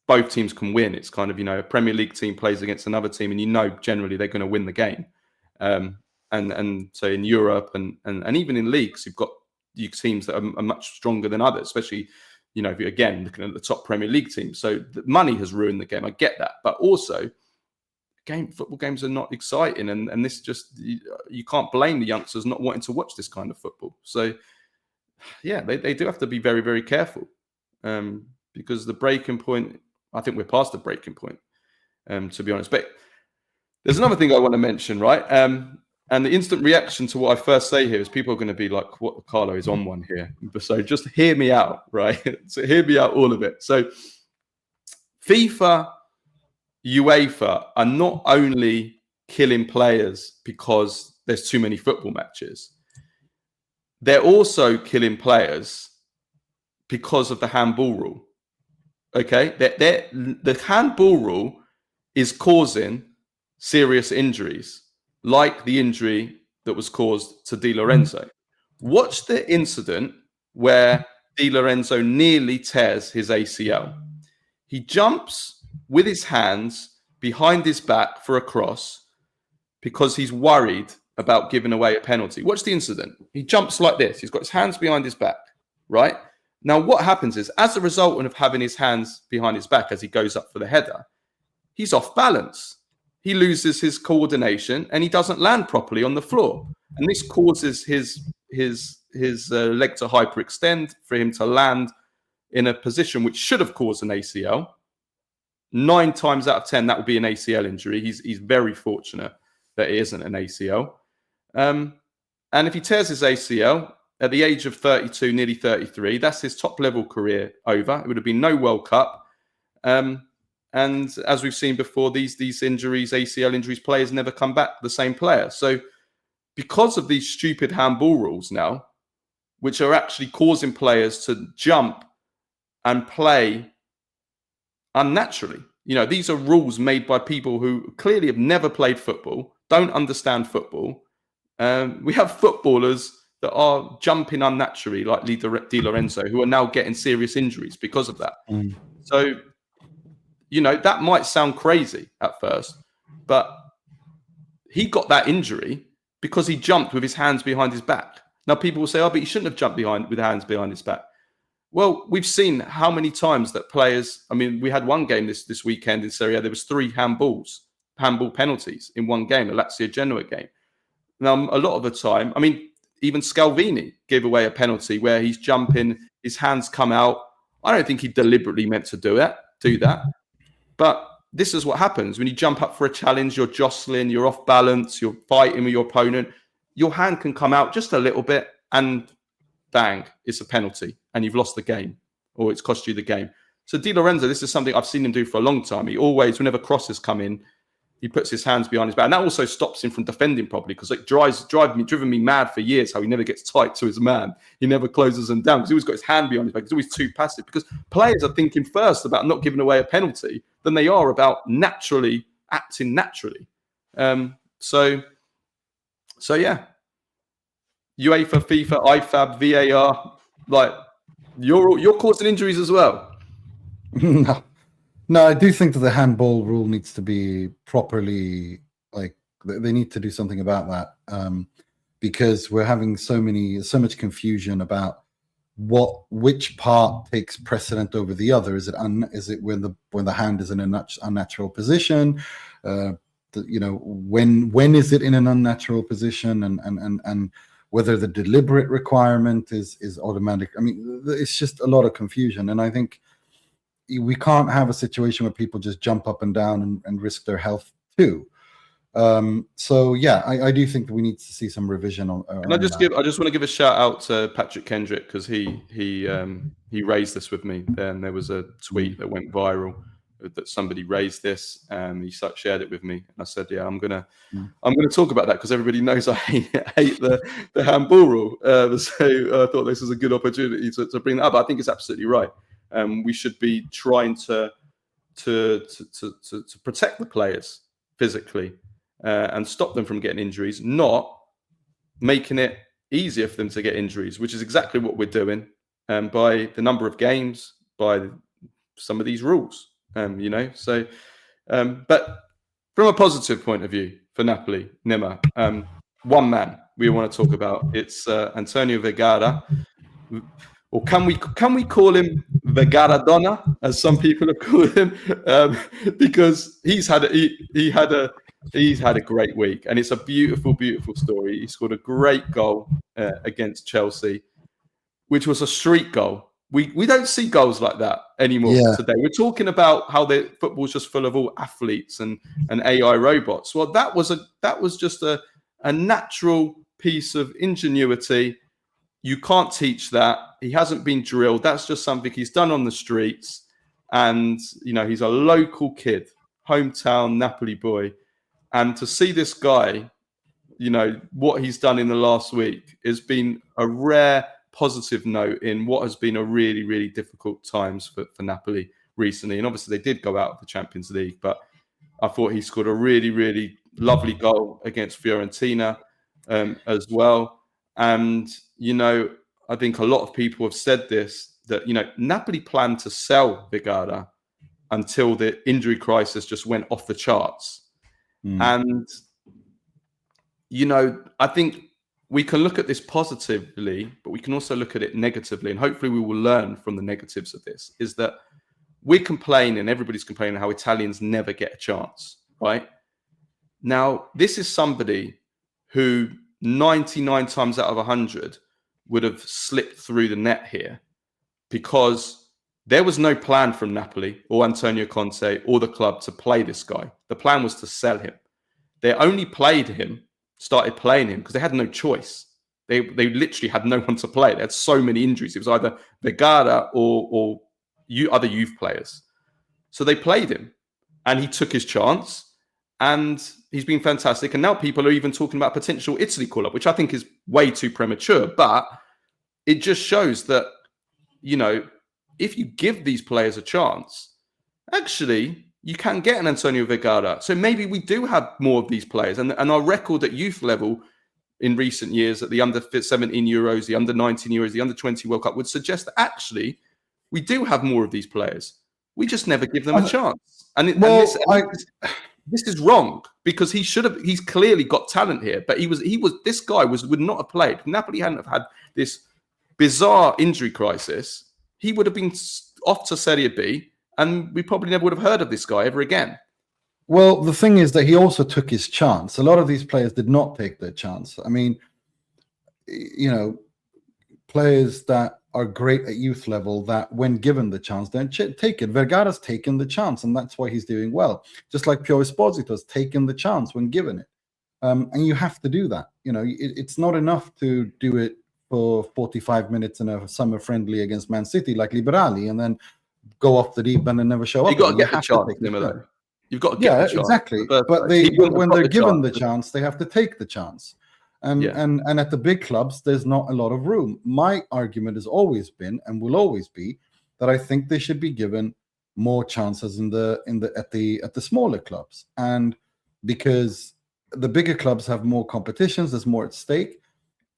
both teams can win. It's kind of, you know, a Premier League team plays against another team, and you know generally they're going to win the game. And so in Europe and even in leagues, you've got teams that are much stronger than others, especially, you know, again, looking at the top Premier League teams. So the money has ruined the game. I get that. But also, football games are not exciting. And this just, you can't blame the youngsters not wanting to watch this kind of football. So, yeah, they do have to be very, very careful, because the breaking point, I think we're past the breaking point, to be honest. But there's another thing I want to mention, right? And the instant reaction to what I first say here is people are going to be like, what, Carlo is on one here. So just hear me out, right? So hear me out, all of it. So FIFA, UEFA are not only killing players because there's too many football matches. They're also killing players because of the handball rule. Okay, the handball rule is causing serious injuries, like the injury that was caused to Di Lorenzo. Watch the incident where Di Lorenzo nearly tears his ACL. He jumps with his hands behind his back for a cross because he's worried about giving away a penalty. Watch the incident. He jumps like this. He's got his hands behind his back, right? Now, what happens is, as a result of having his hands behind his back as he goes up for the header, he's off balance. He loses his coordination and he doesn't land properly on the floor. And this causes his leg to hyperextend, for him to land in a position which should have caused an ACL. 9 times out of 10, that would be an ACL injury. He's very fortunate that it isn't an ACL. And if he tears his ACL at the age of 32, nearly 33, that's his top level career over. It would have been no World Cup. And as we've seen before, these injuries, ACL injuries, players never come back the same player. So because of these stupid handball rules now, which are actually causing players to jump and play unnaturally. You know, these are rules made by people who clearly have never played football, don't understand football. We have footballers that are jumping unnaturally, like Di Lorenzo, who are now getting serious injuries because of that. So, you know, that might sound crazy at first, but he got that injury because he jumped with his hands behind his back. Now, people will say, oh, but he shouldn't have jumped with hands behind his back. Well, we've seen how many times that players, I mean, we had one game this weekend in Serie A, there was 3 handball penalties in one game, a Lazio Genoa game. Now, a lot of the time, I mean, even Scalvini gave away a penalty where he's jumping, his hands come out. I don't think he deliberately meant to do that. But this is what happens when you jump up for a challenge, you're jostling, you're off balance, you're fighting with your opponent. Your hand can come out just a little bit and bang, it's a penalty and you've lost the game or it's cost you the game. So Di Lorenzo, this is something I've seen him do for a long time. He always, whenever crosses come in, he puts his hands behind his back. And that also stops him from defending properly because it driven me mad for years how he never gets tight to his man. He never closes him down because he always got his hand behind his back. He's always too passive because players are thinking first about not giving away a penalty than they are about acting naturally. So yeah. UEFA, FIFA, IFAB, VAR, like you're causing injuries as well. No, I do think that the handball rule needs to be properly, like, they need to do something about that, because we're having so much confusion about which part takes precedent over the other. Is it when the hand is in an unnatural position? When is it in an unnatural position, and whether the deliberate requirement is automatic. I mean, it's just a lot of confusion, and I think we can't have a situation where people just jump up and down and risk their health too. So yeah, I do think that we need to see some revision on. I just want to give a shout out to Patrick Kendrick because he raised this with me. Then there was a tweet that went viral that somebody raised this, and he shared it with me, and I said, yeah, I'm gonna talk about that because everybody knows I hate the handball rule. So I thought this was a good opportunity to bring that up. I think it's absolutely right. We should be trying to protect the players physically and stop them from getting injuries, not making it easier for them to get injuries, which is exactly what we're doing by the number of games, by some of these rules. So but from a positive point of view for Napoli, Nima, one man we want to talk about, it's Antonio Vergara. Or can we call him Vergaradonna, as some people have called him, because he's had a great week, and it's a beautiful, beautiful story. He scored a great goal against Chelsea, which was a streak goal. We don't see goals like that anymore today. We're talking about how the football's just full of all athletes and AI robots. Well, that was just a natural piece of ingenuity. You can't teach that. He hasn't been drilled. That's just something he's done on the streets. and he's a local kid, hometown Napoli boy, and to see this guy, what he's done in the last week has been a rare positive note in what has been a really, really difficult times for Napoli recently. And obviously they did go out of the Champions League, but I thought he scored a really, really lovely goal against Fiorentina as well. And, I think a lot of people have said this, that, Napoli planned to sell Vergara until the injury crisis just went off the charts. And, I think we can look at this positively, but we can also look at it negatively. And hopefully we will learn from the negatives of this, is that we're complaining, everybody's complaining how Italians never get a chance, right? Now, this is somebody who 99 times out of 100 would have slipped through the net here, because there was no plan from Napoli or Antonio Conte or the club to play this guy. The plan was to sell him. They only started playing him because they had no choice. They literally had no one to play. They had so many injuries. It was either Vergara or other youth players. So they played him, and he took his chance, and he's been fantastic. And now people are even talking about potential Italy call-up, which I think is way too premature. But it just shows that, if you give these players a chance, actually, you can get an Antonio Vergara. So maybe we do have more of these players. And our record at youth level in recent years at the under 17 Euros, the under 19 Euros, the under 20 World Cup would suggest that actually we do have more of these players. We just never give them a chance. This is wrong, because he's clearly got talent here, but this guy would not have played. If Napoli hadn't have had this bizarre injury crisis, he would have been off to Serie B, and we probably never would have heard of this guy ever again. Well, the thing is that he also took his chance. A lot of these players did not take their chance. I mean, players that are great at youth level, that when given the chance, then take it. Vergara's taken the chance, and that's why he's doing well. Just like Pio Esposito's taken the chance when given it. And you have to do that. It's not enough to do it for 45 minutes in a summer friendly against Man City like Liberali, and then go off the deep end and never show up. You've got to get the chance. You've got to get the chance. Exactly. But when they're given the chance, they have to take the chance. And at the big clubs, there's not a lot of room. My argument has always been, and will always be, that I think they should be given more chances at the smaller clubs. And because the bigger clubs have more competitions, there's more at stake.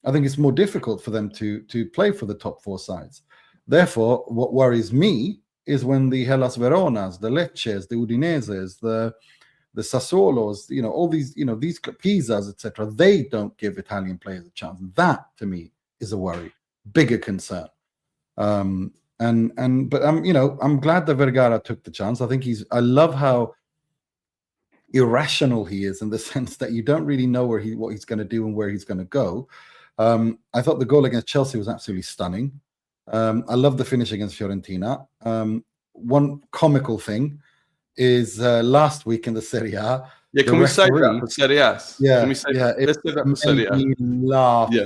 I think it's more difficult for them to play for the top four sides. Therefore, what worries me is when the Hellas Veronas, the Lecces, the Udineses, the Sassuolos, all these, these Pisas, etc., they don't give Italian players a chance. That, to me, is a worry, bigger concern. But I'm glad that Vergara took the chance. I love how irrational he is, in the sense that you don't really know what he's going to do and where he's going to go. I thought the goal against Chelsea was absolutely stunning. I love the finish against Fiorentina. One comical thing is last week in the Serie A. Yeah, can we say that for Serie A? Yeah, can we say, let's say that for Serie A. Laugh. Yeah,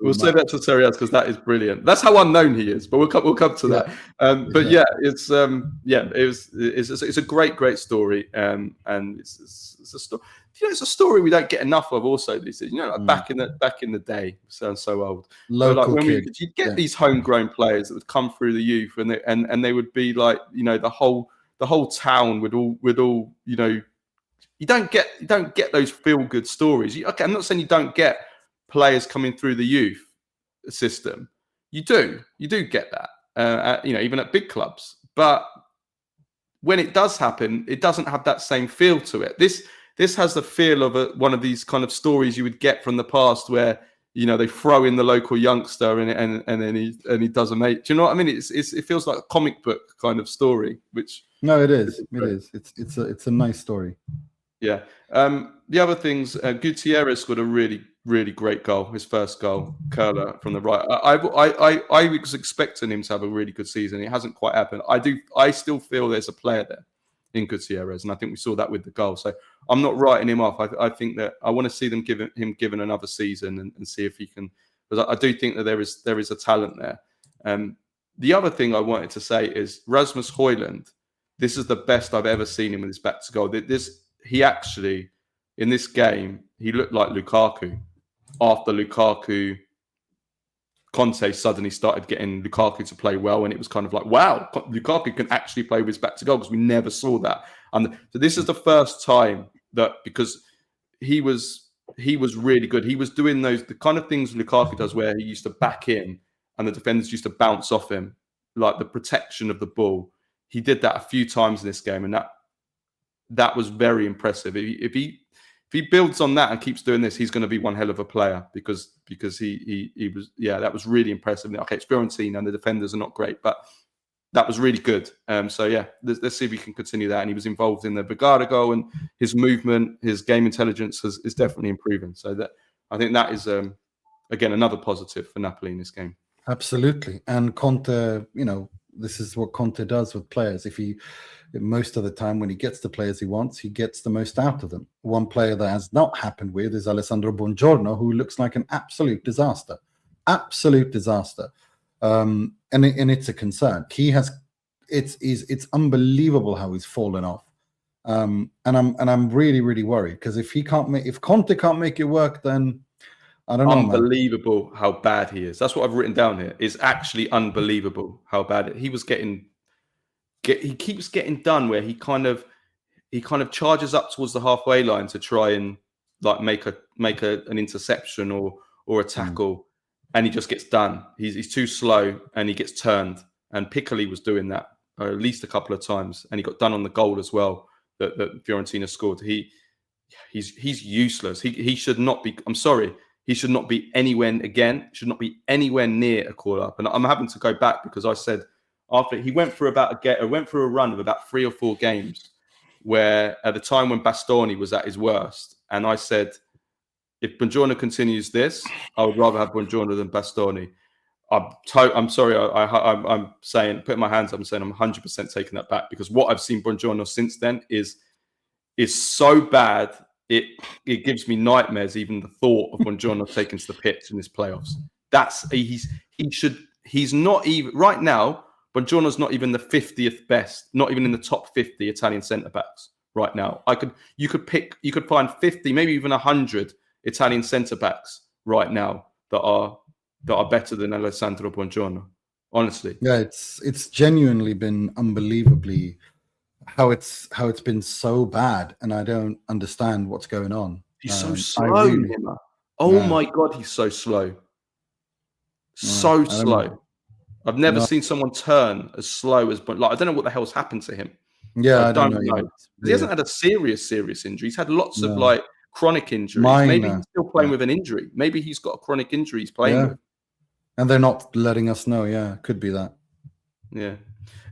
we'll say that to Serie A because that is brilliant. That's how unknown he is, but we'll come to that. It's a great story, and it's a story. It's a story we don't get enough of. Also, these days, back in the day, sounds so old. Local you'd get these homegrown players that would come through the youth, and they would be like, the whole town would all. You don't get those feel good stories. I'm not saying you don't get players coming through the youth system. You do get that. Even at big clubs, but when it does happen, it doesn't have that same feel to it. This has the feel of one of these kind of stories you would get from the past, where they throw in the local youngster and then he does a mate. Do you know what I mean? It feels like a comic book kind of story. Which no, it is. It is. It's a nice story. Yeah. The other things, Gutierrez scored a really, really great goal. His first goal, curler from the right. I was expecting him to have a really good season. It hasn't quite happened. I still feel there's a player there in Gutierrez, and I think we saw that with the goal. So I'm not writing him off. I think that I want to see them given another season and see if he can. Because I do think that there is a talent there. The other thing I wanted to say is Rasmus Højlund this is the best I've ever seen him with his back to goal. He actually, in this game, he looked like Lukaku. After Conte suddenly started getting Lukaku to play well, and it was kind of like, wow, Lukaku can actually play with his back to goal, because we never saw that. And so this is the first time that, because he was really good. He was doing the kind of things Lukaku does, where he used to back in and the defenders used to bounce off him, like the protection of the ball. He did that a few times in this game, and that was very impressive. If he builds on that and keeps doing this, he's going to be one hell of a player, because he was, that was really impressive. Okay, it's Fiorentina and the defenders are not great, but that was really good. So yeah, let's see if he can continue that. And he was involved in the Vergara goal, and his movement, his game intelligence is definitely improving. So that, I think that is again another positive for Napoli in this game. Absolutely. And Conte, this is what Conte does with players. Most of the time when he gets the players he wants, he gets the most out of them. One player that has not happened with is Alessandro Buongiorno, who looks like an absolute disaster. Absolute disaster. And it's a concern. It's unbelievable how he's fallen off. And I'm really, really worried, because if Conte can't make it work, then I don't know. Unbelievable how bad he is. That's what I've written down here. It's actually unbelievable how bad he was getting. He keeps getting done where he kind of charges up towards the halfway line to try and like make an interception or a tackle, and he just gets done. He's too slow and he gets turned. And Piccoli was doing that at least a couple of times, and he got done on the goal as well that Fiorentina scored. He's useless. He should not be. I'm sorry. He should not be anywhere near a call up. And I'm having to go back, because I said after he went through a run of about 3 or 4 games where at the time when Bastoni was at his worst, and I said, if Buongiorno continues this, I would rather have Buongiorno than Bastoni. I'm sorry. I'm saying, putting my hands up and saying I'm 100% taking that back, because what I've seen Buongiorno since then is so bad. It gives me nightmares, even the thought of Buongiorno taking to the pitch in this playoffs. He's not even right now. Buongiorno's not even the 50th best, not even in the top 50 Italian centre backs right now. You could find 50, maybe even 100 Italian centre backs right now that are better than Alessandro Buongiorno. Honestly, yeah, it's genuinely been unbelievably how it's been so bad, and I don't understand what's going on. He's so slow. My God, he's so slow. So slow. I've never seen someone turn as slow as, but I don't know what the hell's happened to him. Yeah, I don't know. He hasn't had a serious injury. He's had lots of chronic injuries. Maybe he's still playing with an injury. Maybe he's got a chronic injury he's playing with. And they're not letting us know. Yeah, could be that. Yeah.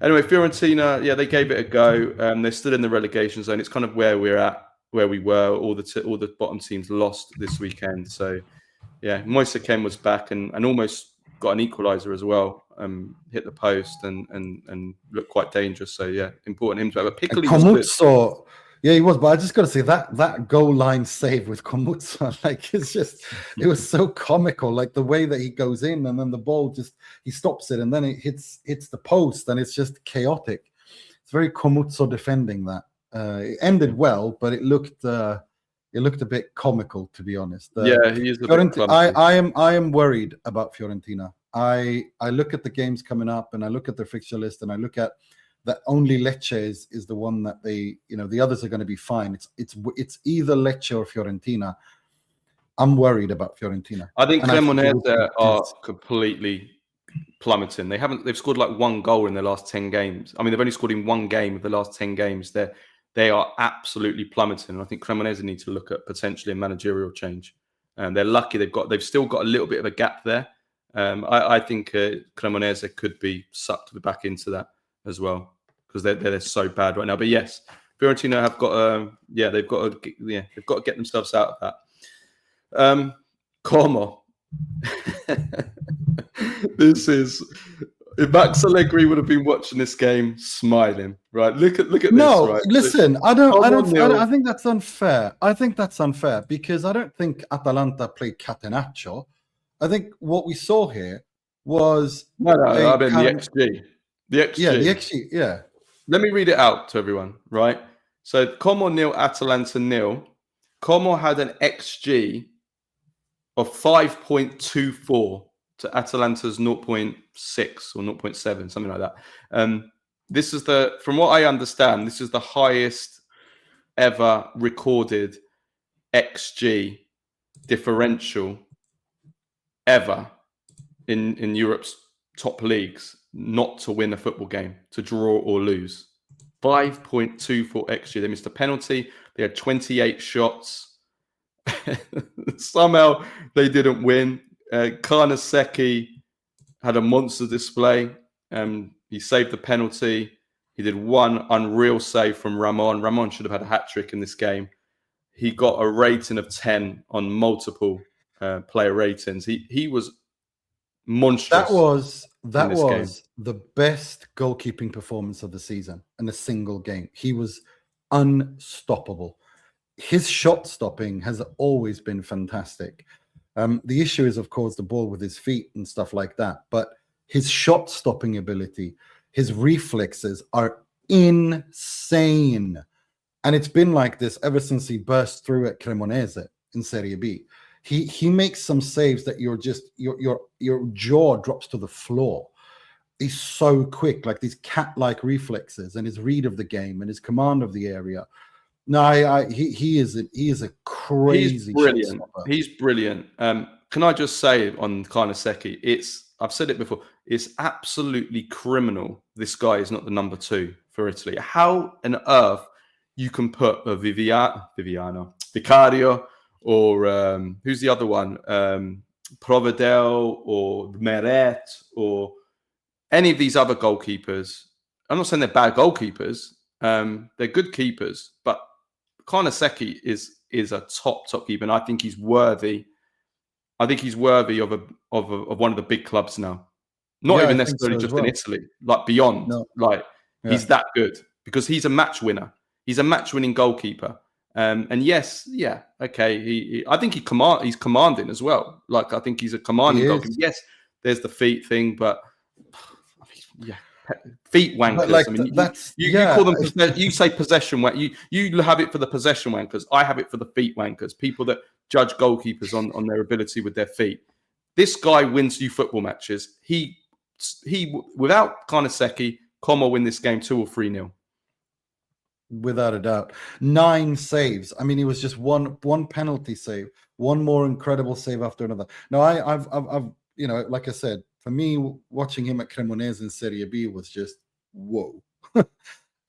Anyway, Fiorentina, they gave it a go. They're still in the relegation zone. It's kind of where we were. All the bottom teams lost this weekend. So, yeah, Moise Kean was back and almost got an equaliser as well. Hit the post and looked quite dangerous. So, yeah, important him to have. But Piccoli was good. Yeah, he was, but I just got to say that goal line save with Comuzza, it was so comical, like the way that he goes in and then the ball he stops it and then it hits the post and it's just chaotic. It's very Comuzzo defending that. It ended well, but it looked a bit comical, to be honest. He is a bit clumsy. I am worried about Fiorentina. I look at the games coming up and I look at their fixture list and I look at that only Lecce is the one that the others are going to be fine. It's either Lecce or Fiorentina. I'm worried about Fiorentina. I think Cremonese are completely plummeting. They've scored like 1 goal in their last 10 games. I mean, they've only scored in 1 game of the last 10 games. They are absolutely plummeting. And I think Cremonese need to look at potentially a managerial change. And they're lucky they've still got a little bit of a gap there. I think Cremonese could be sucked back into that as well, because they're so bad right now. But yes, Fiorentina have got they've got to get themselves out of that. Como. If Max Allegri would have been watching this game, smiling, right? Look at this. No, right? Listen, I think that's unfair. Because I don't think Atalanta played Catenaccio. I think what we saw here was I mean the XG. The XG. Yeah, the XG. Yeah. Let me read it out to everyone, right? So Como 0, Atalanta 0. Como had an XG of 5.24 to Atalanta's 0.6 or 0.7, something like that. This is from what I understand, this is the highest ever recorded XG differential ever in Europe's top leagues, not to win a football game, to draw or lose. 5.24 XG. They missed a penalty. They had 28 shots. Somehow they didn't win. Carnesecchi had a monster display. He saved the penalty. He did one unreal save from Ramon. Ramon should have had a hat-trick in this game. He got a rating of 10 on multiple player ratings. He was monstrous. That was the best goalkeeping performance of the season in a single game. He was unstoppable. His shot stopping has always been fantastic. The issue is, of course, the ball with his feet and stuff like that. But his shot stopping ability, his reflexes are insane. And it's been like this ever since he burst through at Cremonese in Serie B. He makes some saves that your jaw drops to the floor. He's so quick, like these cat-like reflexes, and his read of the game and his command of the area. No, he is a crazy. He's brilliant. He's brilliant. Can I just say on Carnesecchi, I've said it before, it's absolutely criminal. This guy is not the number 2 for Italy. How on earth you can put a Vicario, or who's the other one? Provedel or Meret or any of these other goalkeepers. I'm not saying they're bad goalkeepers. They're good keepers, but Carnesecchi is a top keeper, and I think he's worthy. I think he's worthy of one of the big clubs now. Not even necessarily just in Italy, like beyond. No. He's that good because he's a match winner. He's a match-winning goalkeeper. And yes, okay. I think he's commanding as well. Like I think he's a commanding goalkeeper. Yes, there's the feet thing, but feet wankers. Like, I mean, you call them. You say possession wank. You have it for the possession wankers. I have it for the feet wankers. People that judge goalkeepers on their ability with their feet. This guy wins you football matches. He without Carnesecchi, Como win this game 2 or 3-0. Without a doubt. 9 saves. I mean, it was just one penalty save, one more incredible save after another. No, I've like I said, for me, watching him at Cremonese in Serie B was just whoa.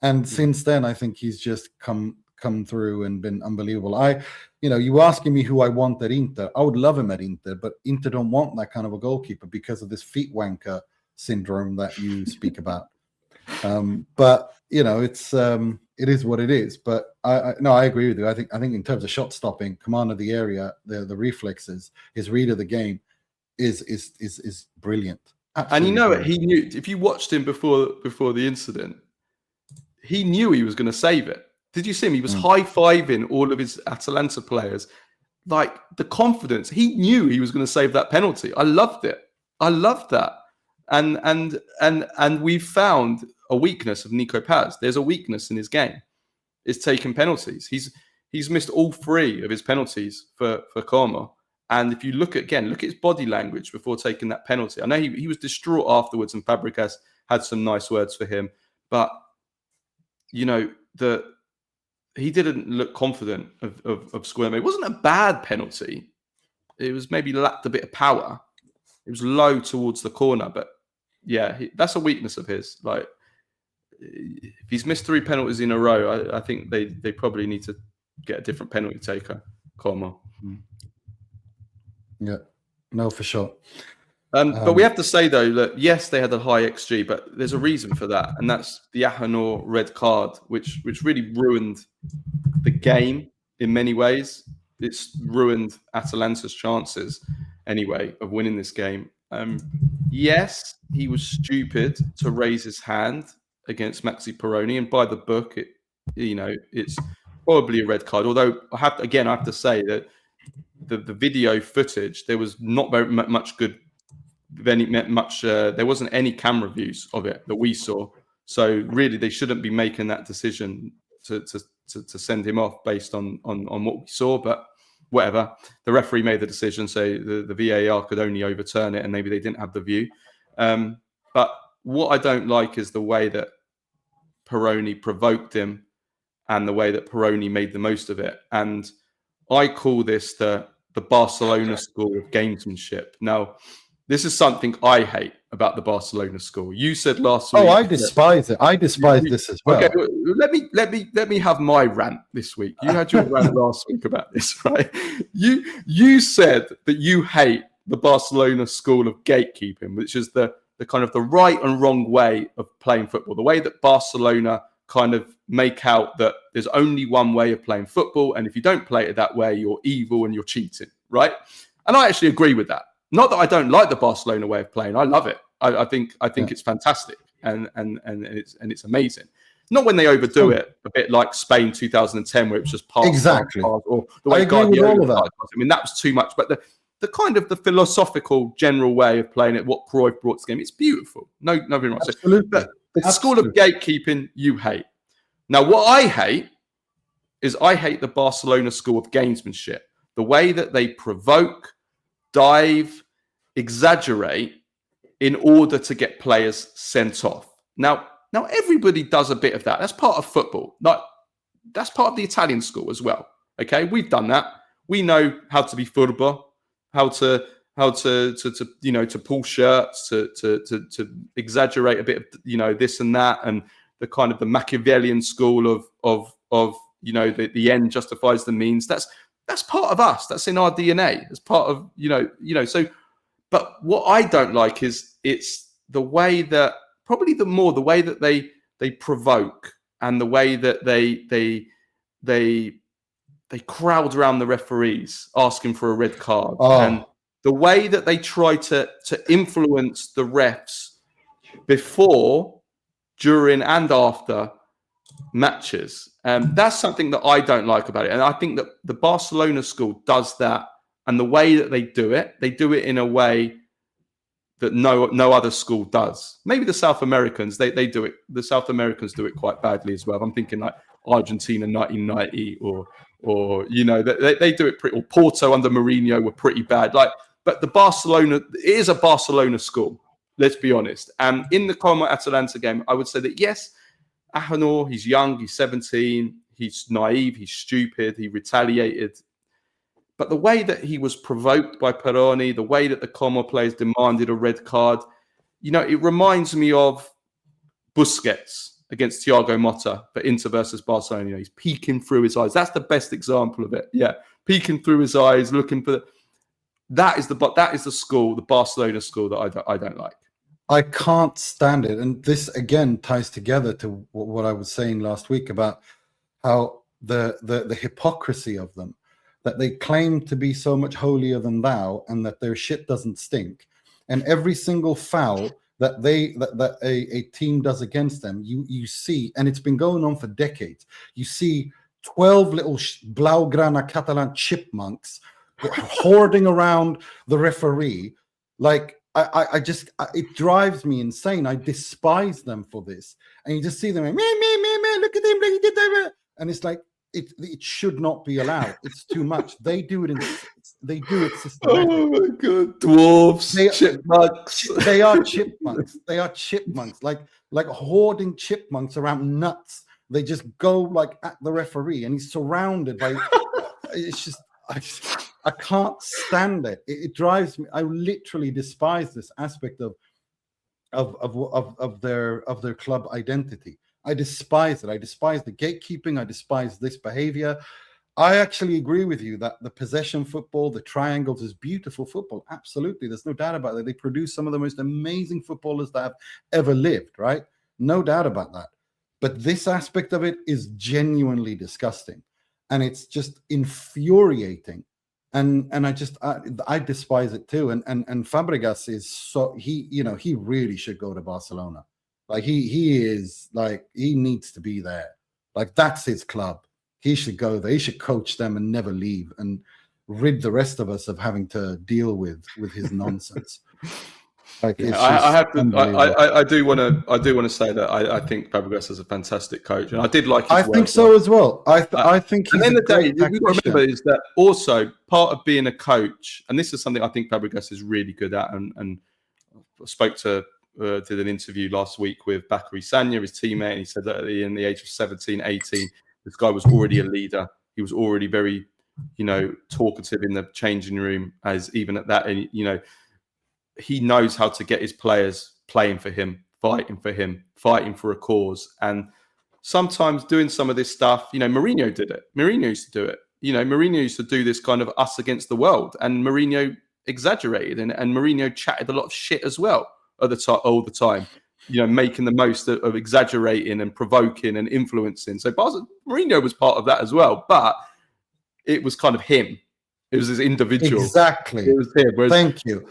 And since then, I think he's just come through and been unbelievable. You asking me who I want at Inter, I would love him at Inter, but Inter don't want that kind of a goalkeeper because of this feet wanker syndrome that you speak about. But it is what it is. But I agree with you. I think in terms of shot stopping, command of the area, the reflexes, his read of the game is brilliant. Absolutely and brilliant. He knew. If you watched him before the incident, he knew he was going to save it. Did you see him? He was high-fiving all of his Atalanta players, like the confidence. He knew he was going to save that penalty. I loved it. I loved that. And we've found a weakness of Nico Paz. There's a weakness in his game. It's taking penalties. He's missed all 3 of his penalties for Como. And if you look at his body language before taking that penalty. I know he was distraught afterwards, and Fabregas had some nice words for him. But he didn't look confident of scoring. It wasn't a bad penalty. It was maybe lacked a bit of power. It was low towards the corner, but that's a weakness of his. Like, if he's missed 3 penalties in a row, I think they probably need to get a different penalty taker, Como. Yeah, no, for sure. But we have to say, though, that yes, they had a high XG, but there's a reason for that, and that's the Ahenor red card, which really ruined the game in many ways. It's ruined Atalanta's chances, anyway, of winning this game. Yes, he was stupid to raise his hand against Maxi Peroni, and by the book, it's probably a red card. Although I have to say that the video footage, there was not very much good. There wasn't any camera views of it that we saw, So really, they shouldn't be making that decision to send him off based on what we saw. But whatever, the referee made the decision, so the VAR could only overturn it, and maybe they didn't have the view. But what I don't like is the way that Peroni provoked him and the way that Peroni made the most of it. And I call this the Barcelona school of gamesmanship. Now, this is something I hate about the Barcelona school. You said last week. Oh, I despise it. I despise this as well. Okay, let me have my rant this week. You had your rant last week about this, right? You said that you hate the Barcelona school of gatekeeping, which is the kind of the right and wrong way of playing football. The way that Barcelona kind of make out that there's only one way of playing football, and if you don't play it that way, you're evil and you're cheating, right? And I actually agree with that. Not that I don't like the Barcelona way of playing. I love it. I think it's fantastic and it's amazing. Not when they overdo it, a bit like Spain 2010, where it was just pass, exactly. pass, or the way Guardiola that. I mean, that was too much. But the kind of the philosophical general way of playing it, what Cruyff brought to the game, it's beautiful. Nothing wrong. Absolutely. But the school of gatekeeping, you hate. Now, what I hate is I hate the Barcelona school of gamesmanship. The way that they provoke, dive, exaggerate in order to get players sent off. Now everybody does a bit of that. That's part of football. That's part of the Italian school as well. Okay, we've done that. We know how to be furbo, how to pull shirts, to exaggerate a bit of this and that, and the kind of the Machiavellian school of the end justifies the means. That's part of us. That's in our DNA. It's part of so. But what I don't like is it's the way that the way that they provoke, and the way that they crowd around the referees asking for a red card, and the way that they try to influence the refs before, during, and after matches. That's something that I don't like about it. And I think that the Barcelona school does that. And the way that they do it in a way that no other school does. Maybe the South Americans, they do it. The South Americans do it quite badly as well. I'm thinking like Argentina 1990 or they do it pretty, or Porto under Mourinho were pretty bad. But the Barcelona, it is a Barcelona school, let's be honest. And in the Como Atalanta game, I would say that yes, Ahenor, he's young, he's 17, he's naive, he's stupid, he retaliated. But the way that he was provoked by Peroni, the way that the Como players demanded a red card, it reminds me of Busquets against Thiago Motta for Inter versus Barcelona. He's peeking through his eyes. That's the best example of it. Yeah, peeking through his eyes, looking for that is the school, the Barcelona school that I don't like. I can't stand it. And this again ties together to what I was saying last week about how the hypocrisy of them, that they claim to be so much holier than thou, and that their shit doesn't stink. And every single foul that a team does against them, you see, and it's been going on for decades. You see 12 little Blaugrana Catalan chipmunks hoarding around the referee. Like, it drives me insane. I despise them for this. And you just see them, look at him, and it's like, it should not be allowed. It's too much. They do it systematically. Oh my god, dwarves, chipmunks. They are chipmunks. They are chipmunks, like hoarding chipmunks around nuts. They just go like at the referee, and he's surrounded by. It's just, I can't stand it. It drives me. I literally despise this aspect of their club identity. I despise it. I despise the gatekeeping. I despise this behavior. I actually agree with you that the possession football, the triangles, is beautiful football. Absolutely. There's no doubt about that. They produce some of the most amazing footballers that have ever lived, right? No doubt about that. But this aspect of it is genuinely disgusting. And it's just infuriating. And I despise it too. And Fabregas is so, he really should go to Barcelona. Like he is like, he needs to be there. Like, that's his club. He should go there. He should coach them and never leave, and rid the rest of us of having to deal with his nonsense. Like Yeah, it's I just have to. unbelievable. I do want to say that I think Fabregas is a fantastic coach, and I did like I his think work. so as well. Uh, I think and he's then a the day, great we've got to tactician. remember is that also part of being a coach, and this is something I think Fabregas is really good at. And I spoke to, did an interview last week with Bakary Sagna, his teammate, and he said that in the age of 17, 18, this guy was already a leader. He was already very, talkative in the changing room, as even at that, he knows how to get his players playing for him, fighting for a cause. And sometimes doing some of this stuff, Mourinho did it. Mourinho used to do it. Mourinho used to do this kind of us against the world, and Mourinho exaggerated, and Mourinho chatted a lot of shit as well at the time, all the time. Making the most of exaggerating and provoking and influencing. So Mourinho was part of that as well, but it was kind of him. It was his individual. Exactly. It was him. Whereas Thank you.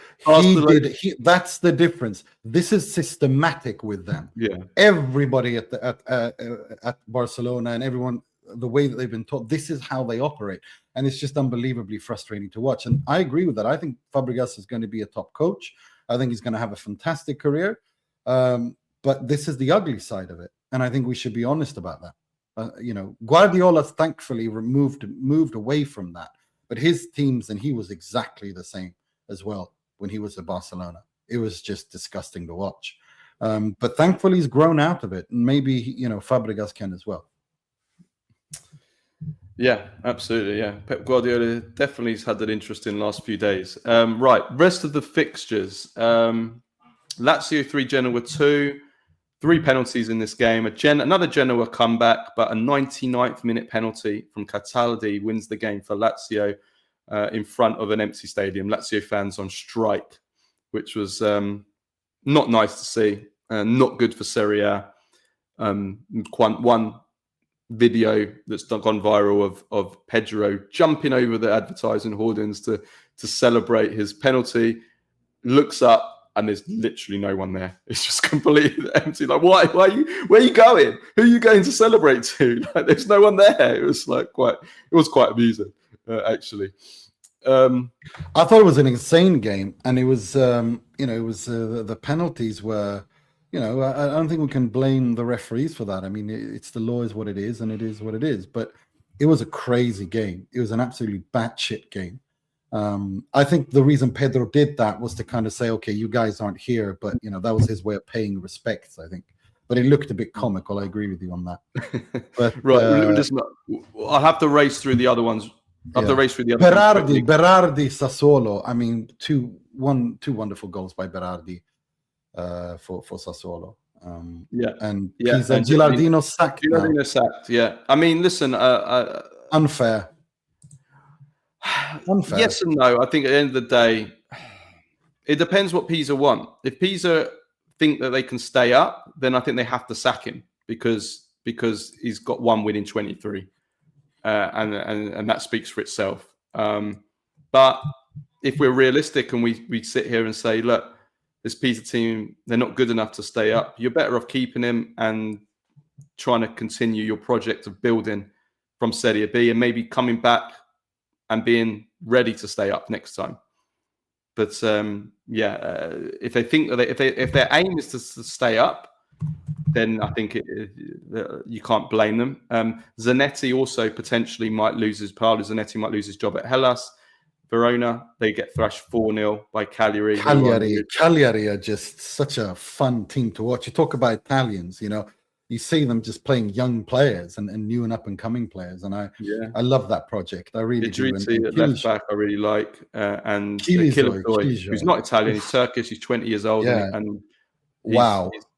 That's the difference. This is systematic with them. Yeah. Everybody at Barcelona and everyone, the way that they've been taught, this is how they operate, and it's just unbelievably frustrating to watch. And I agree with that. I think Fabregas is going to be a top coach. I think he's going to have a fantastic career. But this is the ugly side of it, and I think we should be honest about that. Guardiola thankfully moved away from that. But his teams, and he was exactly the same as well when he was at Barcelona. It was just disgusting to watch. But thankfully, he's grown out of it. And maybe, Fabregas can as well. Yeah, absolutely. Yeah. Pep Guardiola definitely has had an interesting last few days. Right. Rest of the fixtures. Lazio 3, Genoa 2. 3 penalties in this game. Another Genoa comeback, but a 99th minute penalty from Cataldi wins the game for Lazio in front of an empty stadium. Lazio fans on strike, which was not nice to see. Not good for Serie A. One video that's gone viral of Pedro jumping over the advertising hoardings to celebrate his penalty. Looks up, and there's literally no one there. It's just completely empty. Like, why are you? Where are you going? Who are you going to celebrate to? Like, there's no one there. It was quite amusing, actually. I thought it was an insane game, and it was, the penalties were, I don't think we can blame the referees for that. I mean, it's the law is what it is, and it is what it is. But it was a crazy game. It was an absolutely batshit game. I think the reason Pedro did that was to kind of say, okay, you guys aren't here, but that was his way of paying respects, I think. But it looked a bit comical. I agree with you on that. But right, I'll have to race through the other ones. Berardi, Sassuolo. I mean, two wonderful goals by Berardi for Sassuolo. And Pisa, Gilardino sacked. Gilardino sacked. Yeah, I mean, listen, unfair. Yes and no. I think at the end of the day, it depends what Pisa want. If Pisa think that they can stay up, then I think they have to sack him because he's got 1 win in 23, and that speaks for itself. But if we're realistic and we sit here and say, look, this Pisa team, they're not good enough to stay up, you're better off keeping him and trying to continue your project of building from Serie B and maybe coming back and being ready to stay up next time. But if they think that if their aim is to stay up, then I think you can't blame them. Zanetti also potentially might lose his job at Hellas Verona. They get thrashed 4-0 by Cagliari. Cagliari are just such a fun team to watch. You talk about Italians, you see them just playing young players and new and up and coming players, and I love that project. I really do. And left back, I really like, and Kilizoi, who's not Italian, he's Turkish. He's 20 years old, and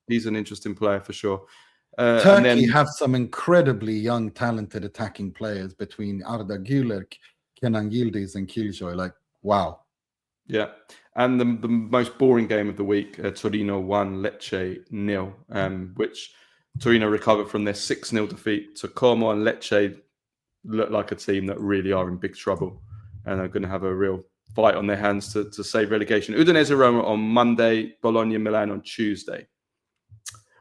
he's an interesting player for sure. Turkey have some incredibly young, talented attacking players between Arda Güler, Kenan Yildiz, and Kilizoi. Like, wow. Yeah, and the most boring game of the week: Torino 1, Lecce 0, which Torino recovered from their 6-0 defeat to Como, and Lecce look like a team that really are in big trouble and are going to have a real fight on their hands to save relegation. Udinese Roma on Monday, Bologna Milan on Tuesday.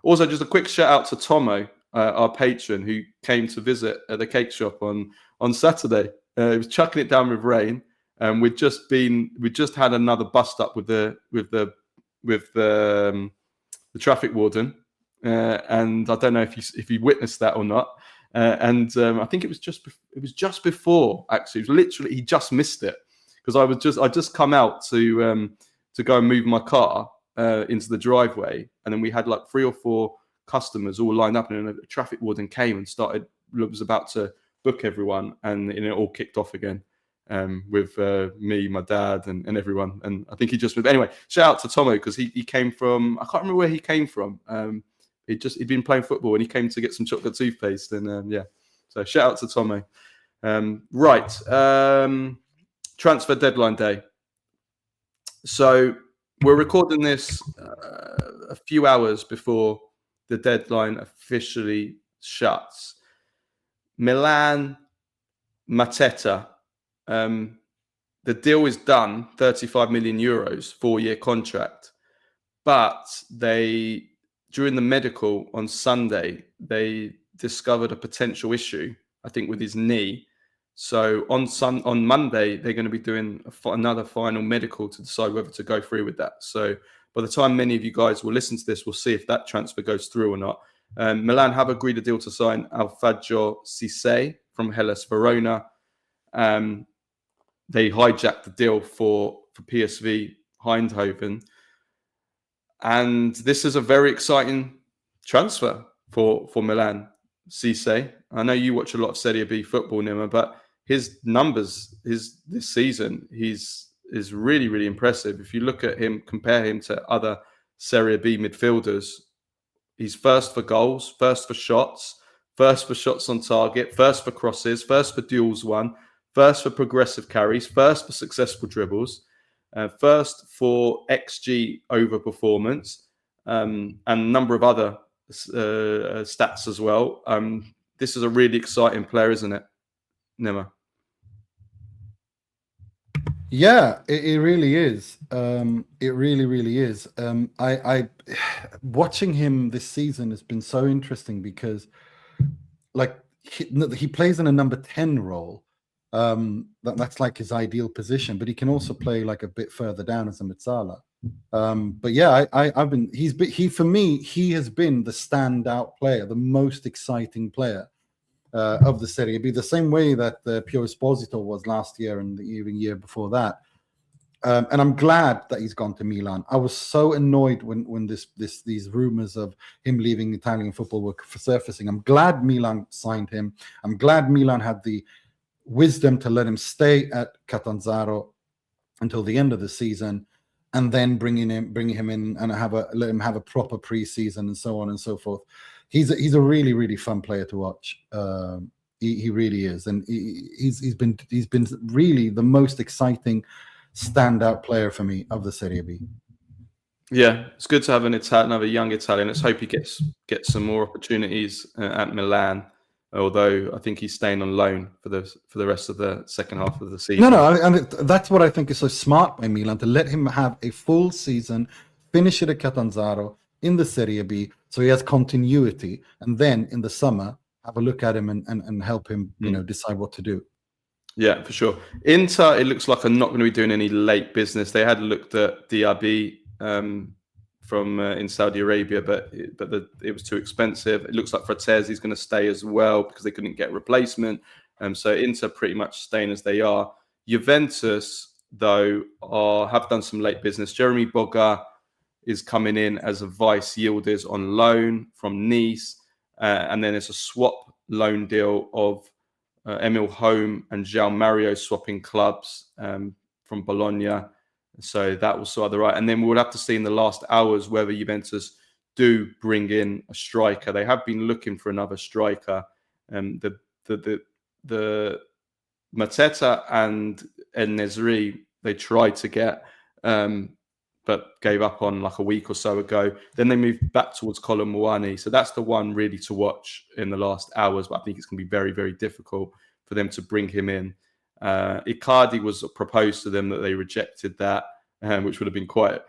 Also, just a quick shout out to Tomo, our patron, who came to visit at the cake shop on Saturday. He was chucking it down with rain, and we'd just had another bust up with the the traffic warden, and I don't know if you witnessed that or not. I think it was just before, actually. It was literally, he just missed it, because I just come out to go and move my car into the driveway, and then we had like 3 or 4 customers all lined up, and then a traffic warden came and was about to book everyone, and it all kicked off again with me, my dad, and everyone. And I think he just moved. Anyway, shout out to Tomo, because he came from, I can't remember where he came from. He'd been playing football, and he came to get some chocolate toothpaste, and yeah. So shout out to Tomo. Transfer deadline day. So we're recording this a few hours before the deadline officially shuts. Milan, Mateta. The deal is done, 35 million euros, 4-year contract. But during the medical on Sunday, they discovered a potential issue, I think, with his knee. So on Monday, they're going to be doing another final medical to decide whether to go through with that. So by the time many of you guys will listen to this, we'll see if that transfer goes through or not. Milan have agreed a deal to sign Alberto Gilardino from Hellas Verona. They hijacked the deal for PSV Eindhoven. And this is a very exciting transfer for Milan. Cisse, I know you watch a lot of Serie B football, Nima, but his numbers this season is really, really impressive. If you look at him, compare him to other Serie B midfielders, he's first for goals, first for shots on target, first for crosses, first for duels won, first for progressive carries, first for successful dribbles, first for XG over performance, and a number of other stats as well. This is a really exciting player, isn't it, Nima? Yeah, it really is. It really, really is. I watching him this season has been so interesting, because like he plays in a number 10 role. That's like his ideal position, but he can also play like a bit further down as a mezzala. But yeah, for me, he has been the standout player, the most exciting player of the Serie B, the same way that Pio Esposito was last year and the year before that. And I'm glad that he's gone to Milan. I was so annoyed when these rumors of him leaving Italian football were surfacing. I'm glad Milan signed him. I'm glad Milan had the wisdom to let him stay at Catanzaro until the end of the season, and then bringing him in and let him have a proper preseason and so on and so forth. He's a really, really fun player to watch. He really is, and he's been really the most exciting standout player for me of the Serie B. Yeah, it's good to have another young Italian. Let's hope he gets some more opportunities at Milan. Although I think he's staying on loan for the rest of the second half of the season. And that's what I think is so smart by Milan, to let him have a full season, finish it at Catanzaro in the Serie B, so he has continuity, and then in the summer have a look at him and help him, decide what to do. Yeah, for sure. Inter, it looks like I'm not going to be doing any late business. They had looked at Diaby from in Saudi Arabia, but it was too expensive. It looks like Frattesi is going to stay as well because they couldn't get a replacement. So Inter pretty much staying as they are. Juventus, though, have done some late business. Jeremy Boga is coming in as a vice Yildiz on loan from Nice. And then there's a swap loan deal of Emil Home and João Mario swapping clubs from Bologna. So that will sort of the right. And then we'll have to see in the last hours whether Juventus do bring in a striker. They have been looking for another striker. The Mateta and En-Nesyri, they tried to get, but gave up on like a week or so ago. Then they moved back towards Colin Muani. So that's the one really to watch in the last hours. But I think it's going to be very, very difficult for them to bring him in. Icardi was proposed to them that they rejected that, which would have been quite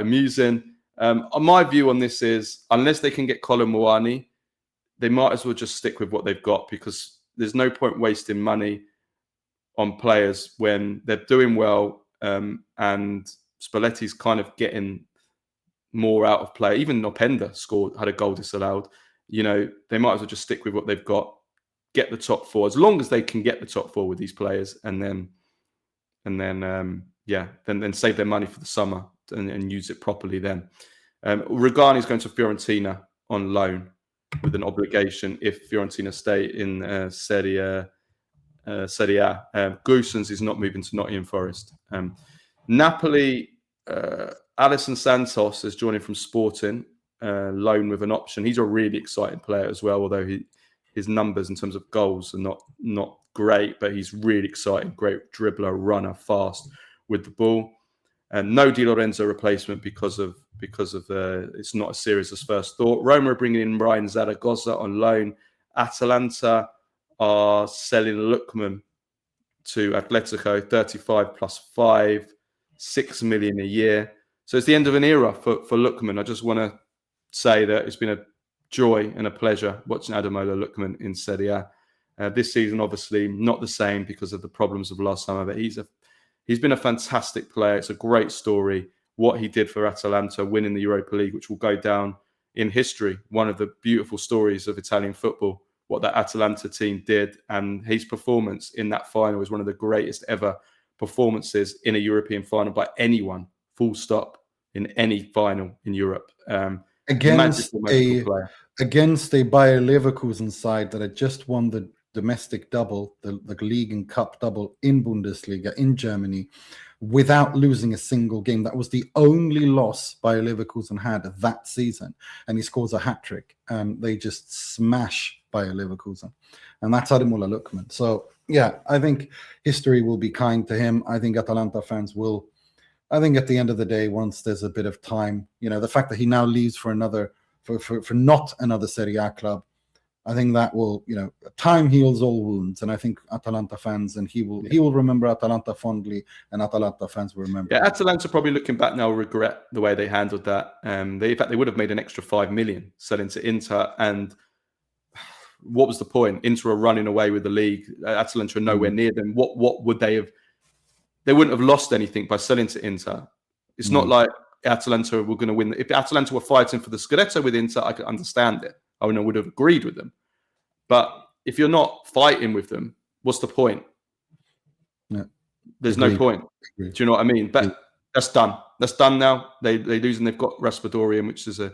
amusing. My view on this is, unless they can get Colin Muani, they might as well just stick with what they've got, because there's no point wasting money on players when they're doing well, and Spalletti's kind of getting more out of play. Even Openda had a goal disallowed. You know, they might as well just stick with what they've got, get the top four, as long as they can get the top four with these players, and then save their money for the summer and use it properly then. Regani is going to Fiorentina on loan with an obligation if Fiorentina stay in Serie A. Goossens is not moving to Nottingham Forest. Napoli, Alisson Santos is joining from Sporting, loan with an option. He's a really exciting player as well, although his numbers in terms of goals are not great, but he's really exciting. Great dribbler, runner, fast with the ball. And no Di Lorenzo replacement because of it's not as serious as first thought. Roma are bringing in Ryan Zaragoza on loan. Atalanta are selling Lookman to Atletico, 35 plus 5, 6 million a year. So it's the end of an era for Lookman. I just want to say that it's been a joy and a pleasure watching Ademola Lookman in Serie A. This season, obviously, not the same because of the problems of last summer, but he's been a fantastic player. It's a great story, what he did for Atalanta, winning the Europa League, which will go down in history. One of the beautiful stories of Italian football, what that Atalanta team did, and his performance in that final is one of the greatest ever performances in a European final by anyone, full stop, in any final in Europe. Against a Bayer Leverkusen side that had just won the domestic double, the league and cup double in Bundesliga in Germany, without losing a single game. That was the only loss Bayer Leverkusen had that season, and he scores a hat-trick, and they just smash Bayer Leverkusen, and that's Ademola Lookman. So yeah, I think history will be kind to him. I think Atalanta fans will. I think at the end of the day, once there's a bit of time, you know, the fact that he now leaves for not another Serie A club, I think that will, you know, time heals all wounds, and I think Atalanta fans, and he will remember Atalanta fondly, and Atalanta fans will remember. Yeah, Atalanta probably looking back now regret the way they handled that. In fact, they would have made an extra 5 million selling to Inter, and what was the point? Inter are running away with the league. Atalanta are nowhere near them. What would they have? They wouldn't have lost anything by selling to Inter. It's not like Atalanta were going to win. If Atalanta were fighting for the Scudetto with Inter, I could understand it. I would have agreed with them. But if you're not fighting with them, what's the point? Yeah. There's no point. Do you know what I mean? But that's done. That's done now. They lose, and they've got Raspadorian, which is a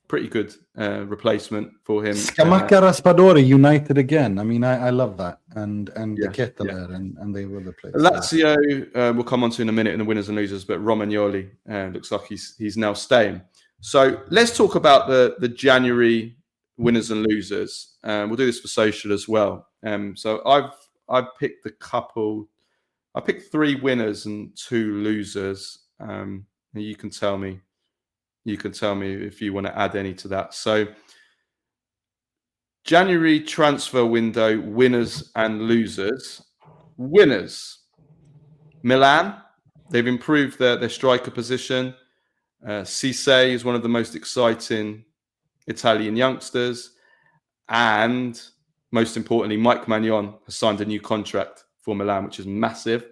pretty good replacement for him. Scamacca Raspadori united again. I mean, I love that. And the Kettler, and they were the players. Lazio we'll come on to in a minute in the winners and losers, but Romagnoli looks like he's now staying. So let's talk about the January winners and losers. We'll do this for social as well. So I've picked a couple. I picked 3 winners and 2 losers. You can tell me. You can tell me if you want to add any to that. So January transfer window winners and losers. Winners. Milan. They've improved their striker position. Cisse is one of the most exciting Italian youngsters. And most importantly, Mike Maignan has signed a new contract for Milan, which is massive.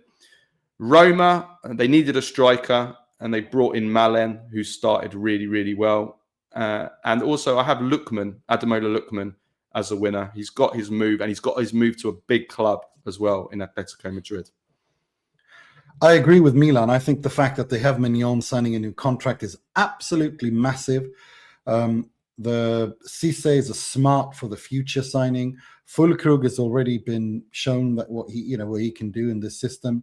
Roma, they needed a striker, and they brought in Malen, who started really, really well. And also, I have Ademola Lookman, as a winner. He's got his move, and he's got his move to a big club as well in Atletico Madrid. I agree with Milan. I think the fact that they have Maignan signing a new contract is absolutely massive. The Cisse is a smart for the future signing. Füllkrug has already been shown that what he can do in this system.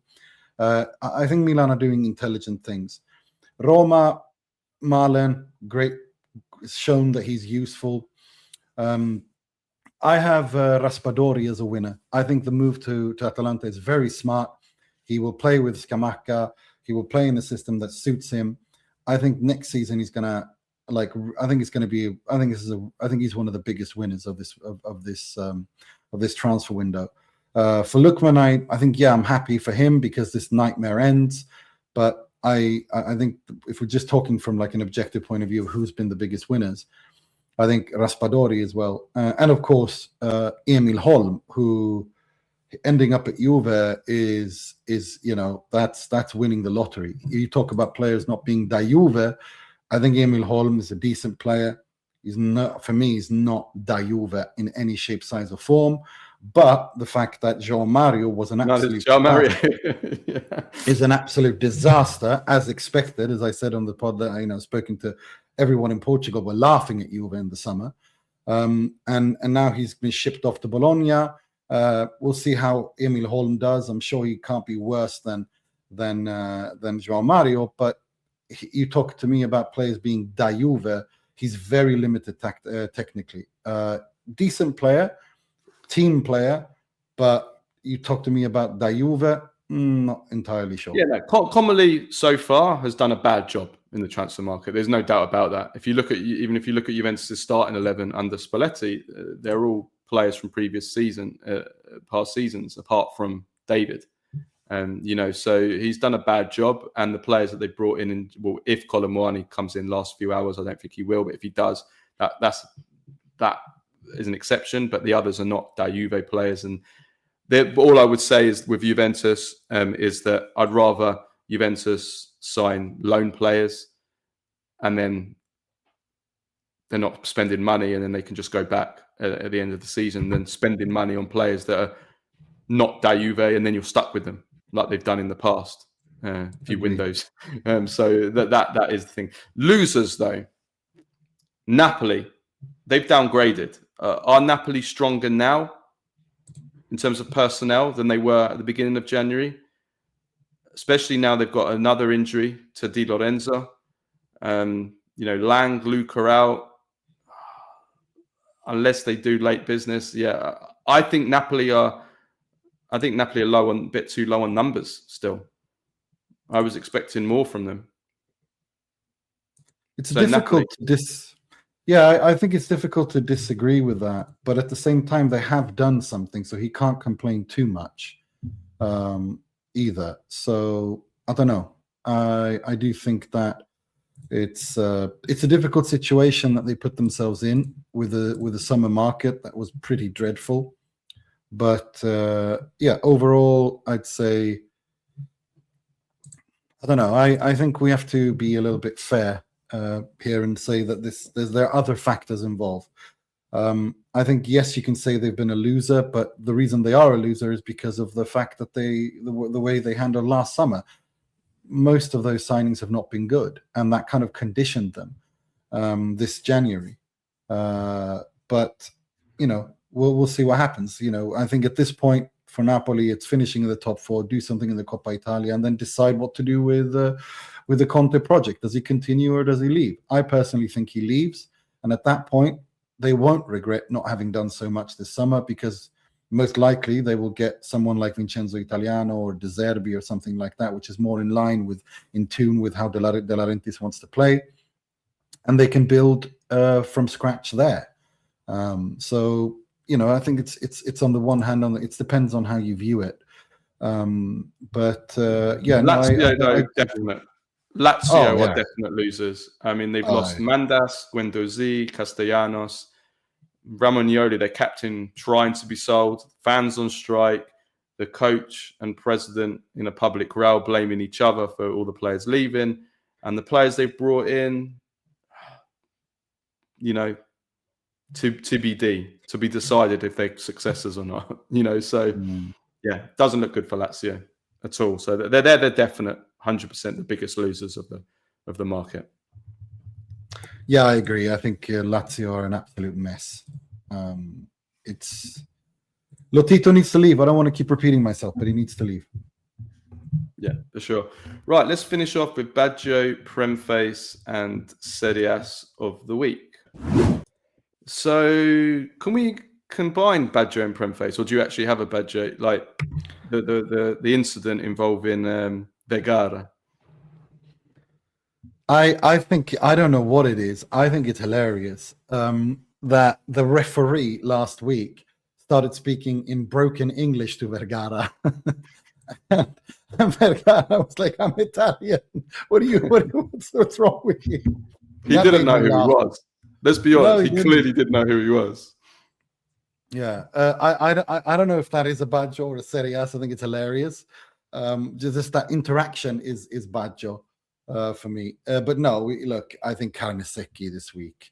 I think Milan are doing intelligent things. Roma, Malen, great, shown that he's useful. I have Raspadori as a winner. I think the move to Atalanta is very smart. He will play with Scamacca. He will play in a system that suits him. I think next season he's gonna I think he's one of the biggest winners of this transfer window. For Lookman, I think I'm happy for him because this nightmare ends. But I think if we're just talking from like an objective point of view of who's been the biggest winners, I think Raspadori as well, and of course Emil Holm, who ending up at Juve is that's winning the lottery. You talk about players not being da Juve. I think Emil Holm is a decent player. He's not, for me, he's not da Juve in any shape, size, or form. But the fact that João Mario was an absolute is an absolute disaster, as expected. As I said on the pod, that spoken to everyone in Portugal were laughing at Juve in the summer, and now he's been shipped off to Bologna. We'll see how Emil Holm does. I'm sure he can't be worse than João Mario. But you talk to me about players being da Juve. He's very limited technically. Decent player, team player, but you talk to me about da Juve, not entirely sure. Yeah, no, Comolli so far has done a bad job in the transfer market. There's no doubt about that. If you look at Juventus' starting 11 under Spalletti, they're all players from past seasons, apart from David. So he's done a bad job, and the players that they brought in, well, if Colomwani comes in last few hours, I don't think he will, but if he does, that is an exception. But the others are not da Juve players, and all I would say is with Juventus is that I'd rather Juventus sign loan players, and then they're not spending money, and then they can just go back at the end of the season, than spending money on players that are not da Juve, and then you're stuck with them like they've done in the past few windows. So that is the thing. Losers, though, Napoli, they've downgraded. Are Napoli stronger now in terms of personnel than they were at the beginning of January? Especially now they've got another injury to Di Lorenzo. Lang, Luca out. Unless they do late business, yeah. I think Napoli are low a bit too low on numbers still. I was expecting more from them. It's difficult I think it's difficult to disagree with that, but at the same time they have done something, so he can't complain too much either. So I don't know. I do think that it's a difficult situation that they put themselves in with a summer market that was pretty dreadful. But overall, I'd say, I don't know. I think we have to be a little bit fair here and say that there are other factors involved. I think, yes, you can say they've been a loser, but the reason they are a loser is because of the fact that the way they handled last summer. Most of those signings have not been good, and that kind of conditioned them this January. But we'll see what happens. I think at this point for Napoli, it's finishing in the top 4, do something in the Coppa Italia, and then decide what to do with the Conte project. Does he continue or does he leave? I personally think he leaves, and at that point, they won't regret not having done so much this summer, because most likely they will get someone like Vincenzo Italiano or De Zerbi or something like that, which is more in tune with how De Laurentiis wants to play, and they can build from scratch there. So I think it's on the one hand, it depends on how you view it. Definite. Lazio are definite losers. I mean, they've lost Mandas, Guendouzi, Castellanos, Romagnoli, their captain, trying to be sold, fans on strike, the coach and president in a public row blaming each other for all the players leaving, and the players they've brought in, TBD, to be decided if they're successors or not. Doesn't look good for Lazio at all. So they're the definite 100% the biggest losers of the market. Yeah, I agree. I think Lazio are an absolute mess. Lotito needs to leave. I don't want to keep repeating myself, but he needs to leave. Yeah, for sure. Right, let's finish off with Baggio, Premface, and Serie ASS of the week. So, can we combine Baggio and Premface, or do you actually have a Baggio, like the incident involving Vergara? I think, I don't know what it is. I think it's hilarious that the referee last week started speaking in broken English to Vergara. and Vergara was like, "I'm Italian. What's wrong with you?" He didn't know who he was. Let's be honest. He clearly didn't know who he was. Yeah, I don't know if that is a Baggio or a Serie A. I think it's hilarious. Just that interaction is Baggio. for me. But no, look, I think Carnesecchi this week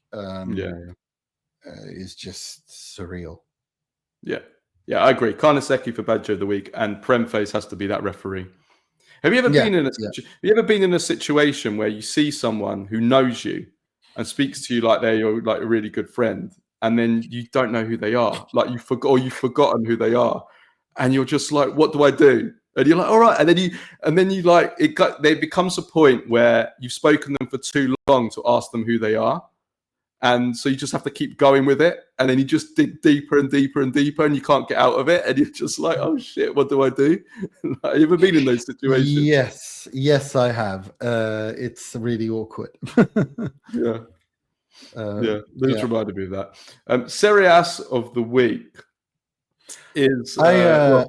is just surreal. Yeah, I agree. Carnesecchi for Baggio of the week, and Premface has to be that referee. Have you ever been in a situation where you see someone who knows you and speaks to you like they're your a really good friend, and then you don't know who they are, like you've forgotten who they are, and you're just like, what do I do? And you're like, all right, and then you like there becomes a point where you've spoken to them for too long to ask them who they are. And so you just have to keep going with it. And then you just dig deeper and deeper and deeper and you can't get out of it. And you're just like, oh shit, what do I do? Have you ever been in those situations? Yes, I have. It's really awkward. This reminded me of that. Serie ASS of the week is... I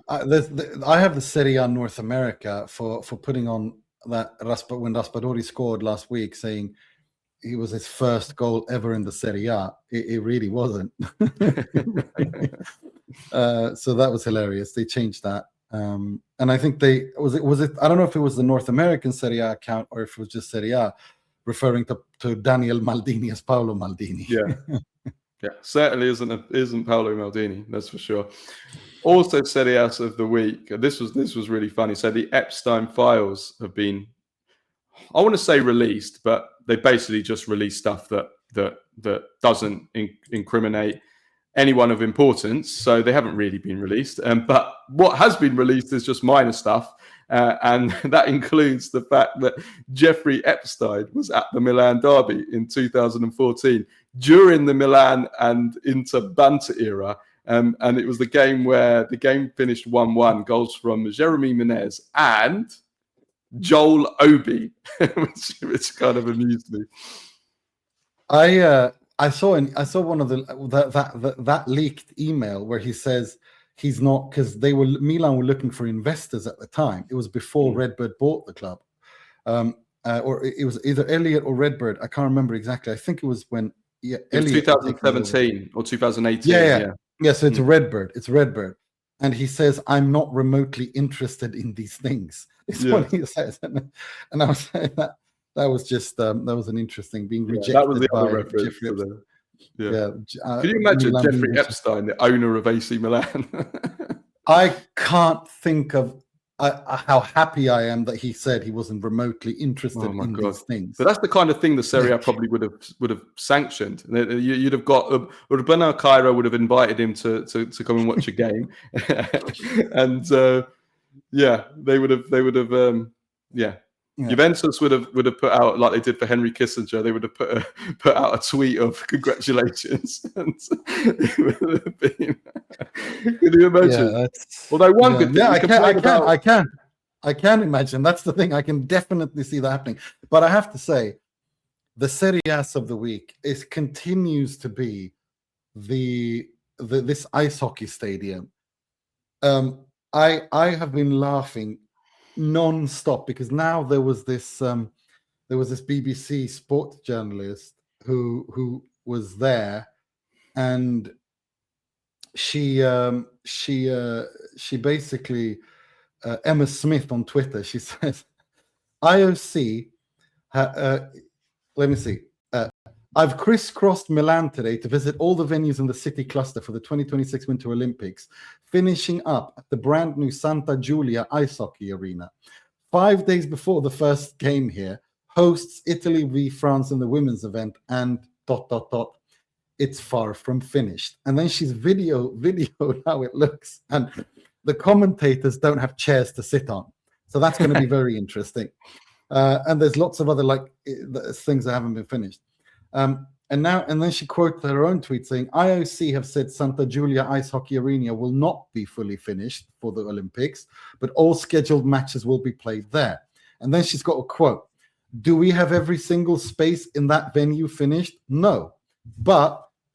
have the Serie A North America for putting on that when Raspadori scored last week, saying it was his first goal ever in the Serie A. It really wasn't. So that was hilarious. They changed that. And I think was it I don't know if it was the North American Serie A account or if it was just Serie A referring to Daniel Maldini as Paolo Maldini. Yeah, certainly isn't Paolo Maldini, that's for sure. Also Serie A of the week. This was really funny. So the Epstein files have been, I want to say released, but they basically just release stuff that doesn't incriminate anyone of importance. So they haven't really been released. But what has been released is just minor stuff. And that includes the fact that Jeffrey Epstein was at the Milan derby in 2014 during the Milan and Inter banter era. And it was the game where the game finished 1-1, goals from Jeremy Menez and Joel Obi, which kind of amused me. I saw one of that leaked email where he says he's not, because Milan were looking for investors at the time. It was before Redbird bought the club, or it was either Elliott or Redbird. I can't remember exactly. I think it was when it was 2017 or 2018. Yeah. So it's Redbird. It's Redbird. And he says, I'm not remotely interested in these things. It's what he says. And I was saying that was just, that was an interesting being rejected. That was the by other reference. Can you imagine Milan Jeffrey Epstein, the owner of AC Milan? I can't think of how happy I am that he said he wasn't remotely interested in these things. But that's the kind of thing the Serie A probably would have sanctioned. You'd have got Urbano Cairo would have invited him to come and watch a game, and they would have. Juventus would have put out, like they did for Henry Kissinger, they would have put out a tweet of congratulations. And it would have been, can you imagine? Although one good thing, I can imagine. That's the thing. I can definitely see that happening. But I have to say, the Serie A of the week continues to be this ice hockey stadium. I have been laughing non-stop because now there was this BBC sports journalist who was there, and she basically Emma Smith on Twitter, she says IOC let me see, I've crisscrossed Milan today to visit all the venues in the city cluster for the 2026 Winter Olympics, finishing up at the brand new Santa Giulia ice hockey arena. 5 days before the first game here, hosts Italy v France in the women's event, and ... It's far from finished. And then she's videoed how it looks, and the commentators don't have chairs to sit on. So that's going to be very interesting. And there's lots of other things that haven't been finished. And then she quoted her own tweet saying, IOC have said Santa Giulia Ice Hockey Arena will not be fully finished for the Olympics, but all scheduled matches will be played there. And then she's got a quote. Do we have every single space in that venue finished? No.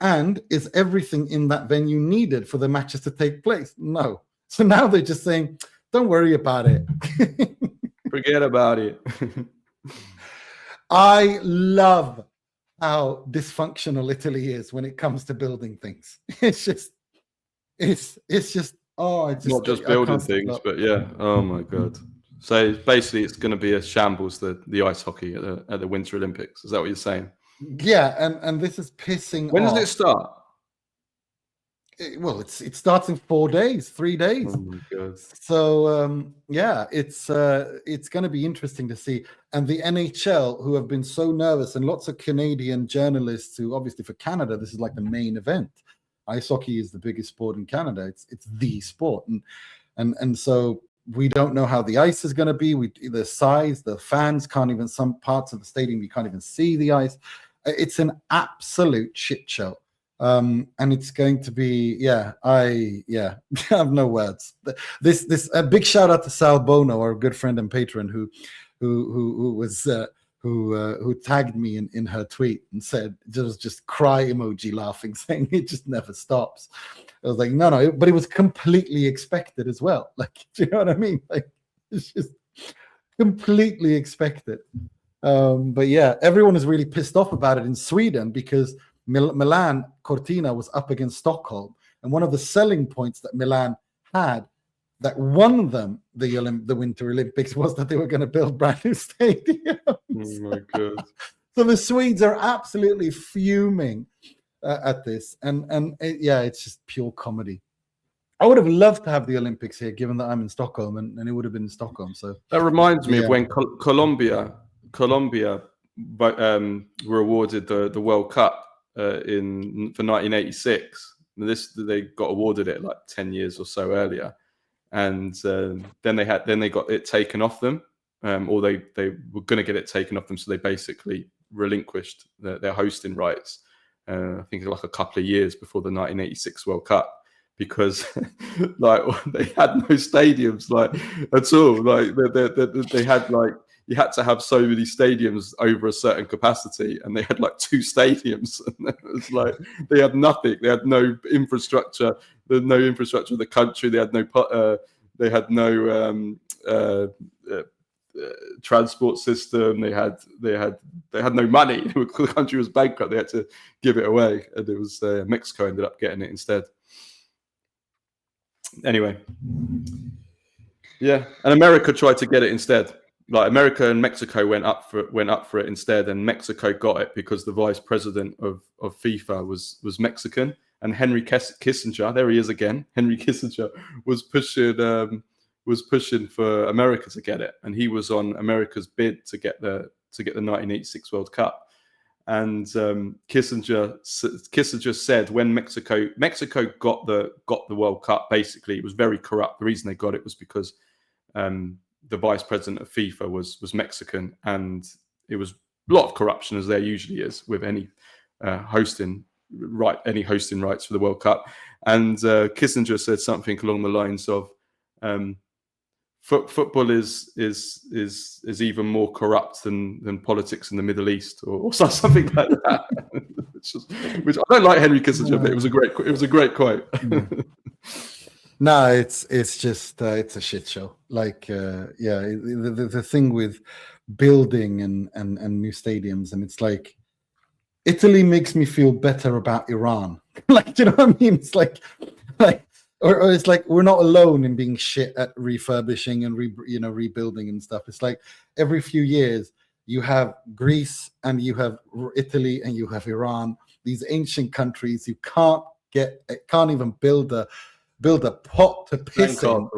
And is everything in that venue needed for the matches to take place? No. So now they're just saying, don't worry about it. Forget about it. I love how dysfunctional Italy is when it comes to building things. It's not just building things, but oh my God, So basically, it's going to be a shambles, the ice hockey at the Winter Olympics. Is that what you're saying? Yeah, and this is pissing When off. does it start? Well, it starts in 3 days. Oh my god! So yeah, it's going to be interesting to see. And the NHL, who have been so nervous, and lots of Canadian journalists who, obviously for Canada, this is like the main event. Ice hockey is the biggest sport in Canada. It's the sport, and so we don't know how the ice is going to be. The size, the fans can't even. Some parts of the stadium you can't even see the ice. It's an absolute shit show. And it's going to be, I have no words. This a big shout out to Sal Bono, our good friend and patron, who tagged me in her tweet and said just cry emoji laughing, saying it just never stops. I was like, no, but it was completely expected as well. Like, do you know what I mean? Like, it's just completely expected. But yeah, everyone is really pissed off about it in Sweden because Milan Cortina was up against Stockholm, and one of the selling points that Milan had that won them the Winter Olympics was that they were going to build brand new stadiums. Oh my god! So the Swedes are absolutely fuming at this, and it's just pure comedy. I would have loved to have the Olympics here, given that I'm in Stockholm, and it would have been in Stockholm. So that reminds me of when Colombia were awarded the World Cup for 1986. They got awarded it like 10 years or so earlier, and then they got it taken off them, or they were going to get it taken off them, so they basically relinquished their hosting rights. I think like a couple of years before the 1986 World Cup, because like they had no stadiums like at all. Like they had like, you had to have so many stadiums over a certain capacity, and they had like 2 stadiums. And it was like they had nothing. They had no infrastructure. There was no infrastructure of the country. They had no transport system. They had no money. The country was bankrupt. They had to give it away, and it was Mexico ended up getting it instead. Anyway, yeah, and America tried to get it instead. Like America and Mexico went up for it instead, and Mexico got it because the vice president of FIFA was Mexican, and Henry Kissinger, there he is again. Henry Kissinger was pushing for America to get it, and he was on America's bid to get the 1986 World Cup. And Kissinger said when Mexico got the World Cup, basically it was very corrupt. The reason they got it was because the vice president of FIFA was Mexican, and it was a lot of corruption, as there usually is with any hosting rights for the World Cup. And Kissinger said something along the lines of football is even more corrupt than politics in the Middle East, or something like that. which I don't like Henry Kissinger, but it was a great quote. No, it's just it's a shit show. Like the thing with building and new stadiums, and it's like Italy makes me feel better about Iran. Like, do you know what I mean? It's like or it's like we're not alone in being shit at refurbishing and rebuilding and stuff. It's like every few years you have Greece and you have Italy and you have Iran. These ancient countries you can't even build a pot to piss in.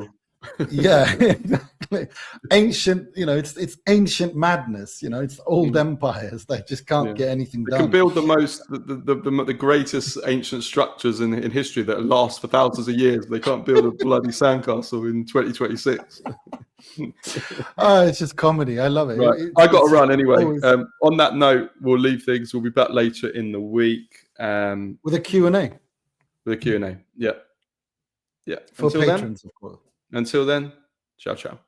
Yeah, exactly. Ancient, it's ancient madness. It's old empires. They just can't get anything done. They can build the greatest ancient structures in history that last for thousands of years. They can't build a bloody sandcastle in 2026. It's just comedy. I love it. Right. I got to run anyway. On that note, we'll leave things. We'll be back later in the week with a Q&A. With a Q&A. Yeah. For patrons, of course. Until then, ciao, ciao.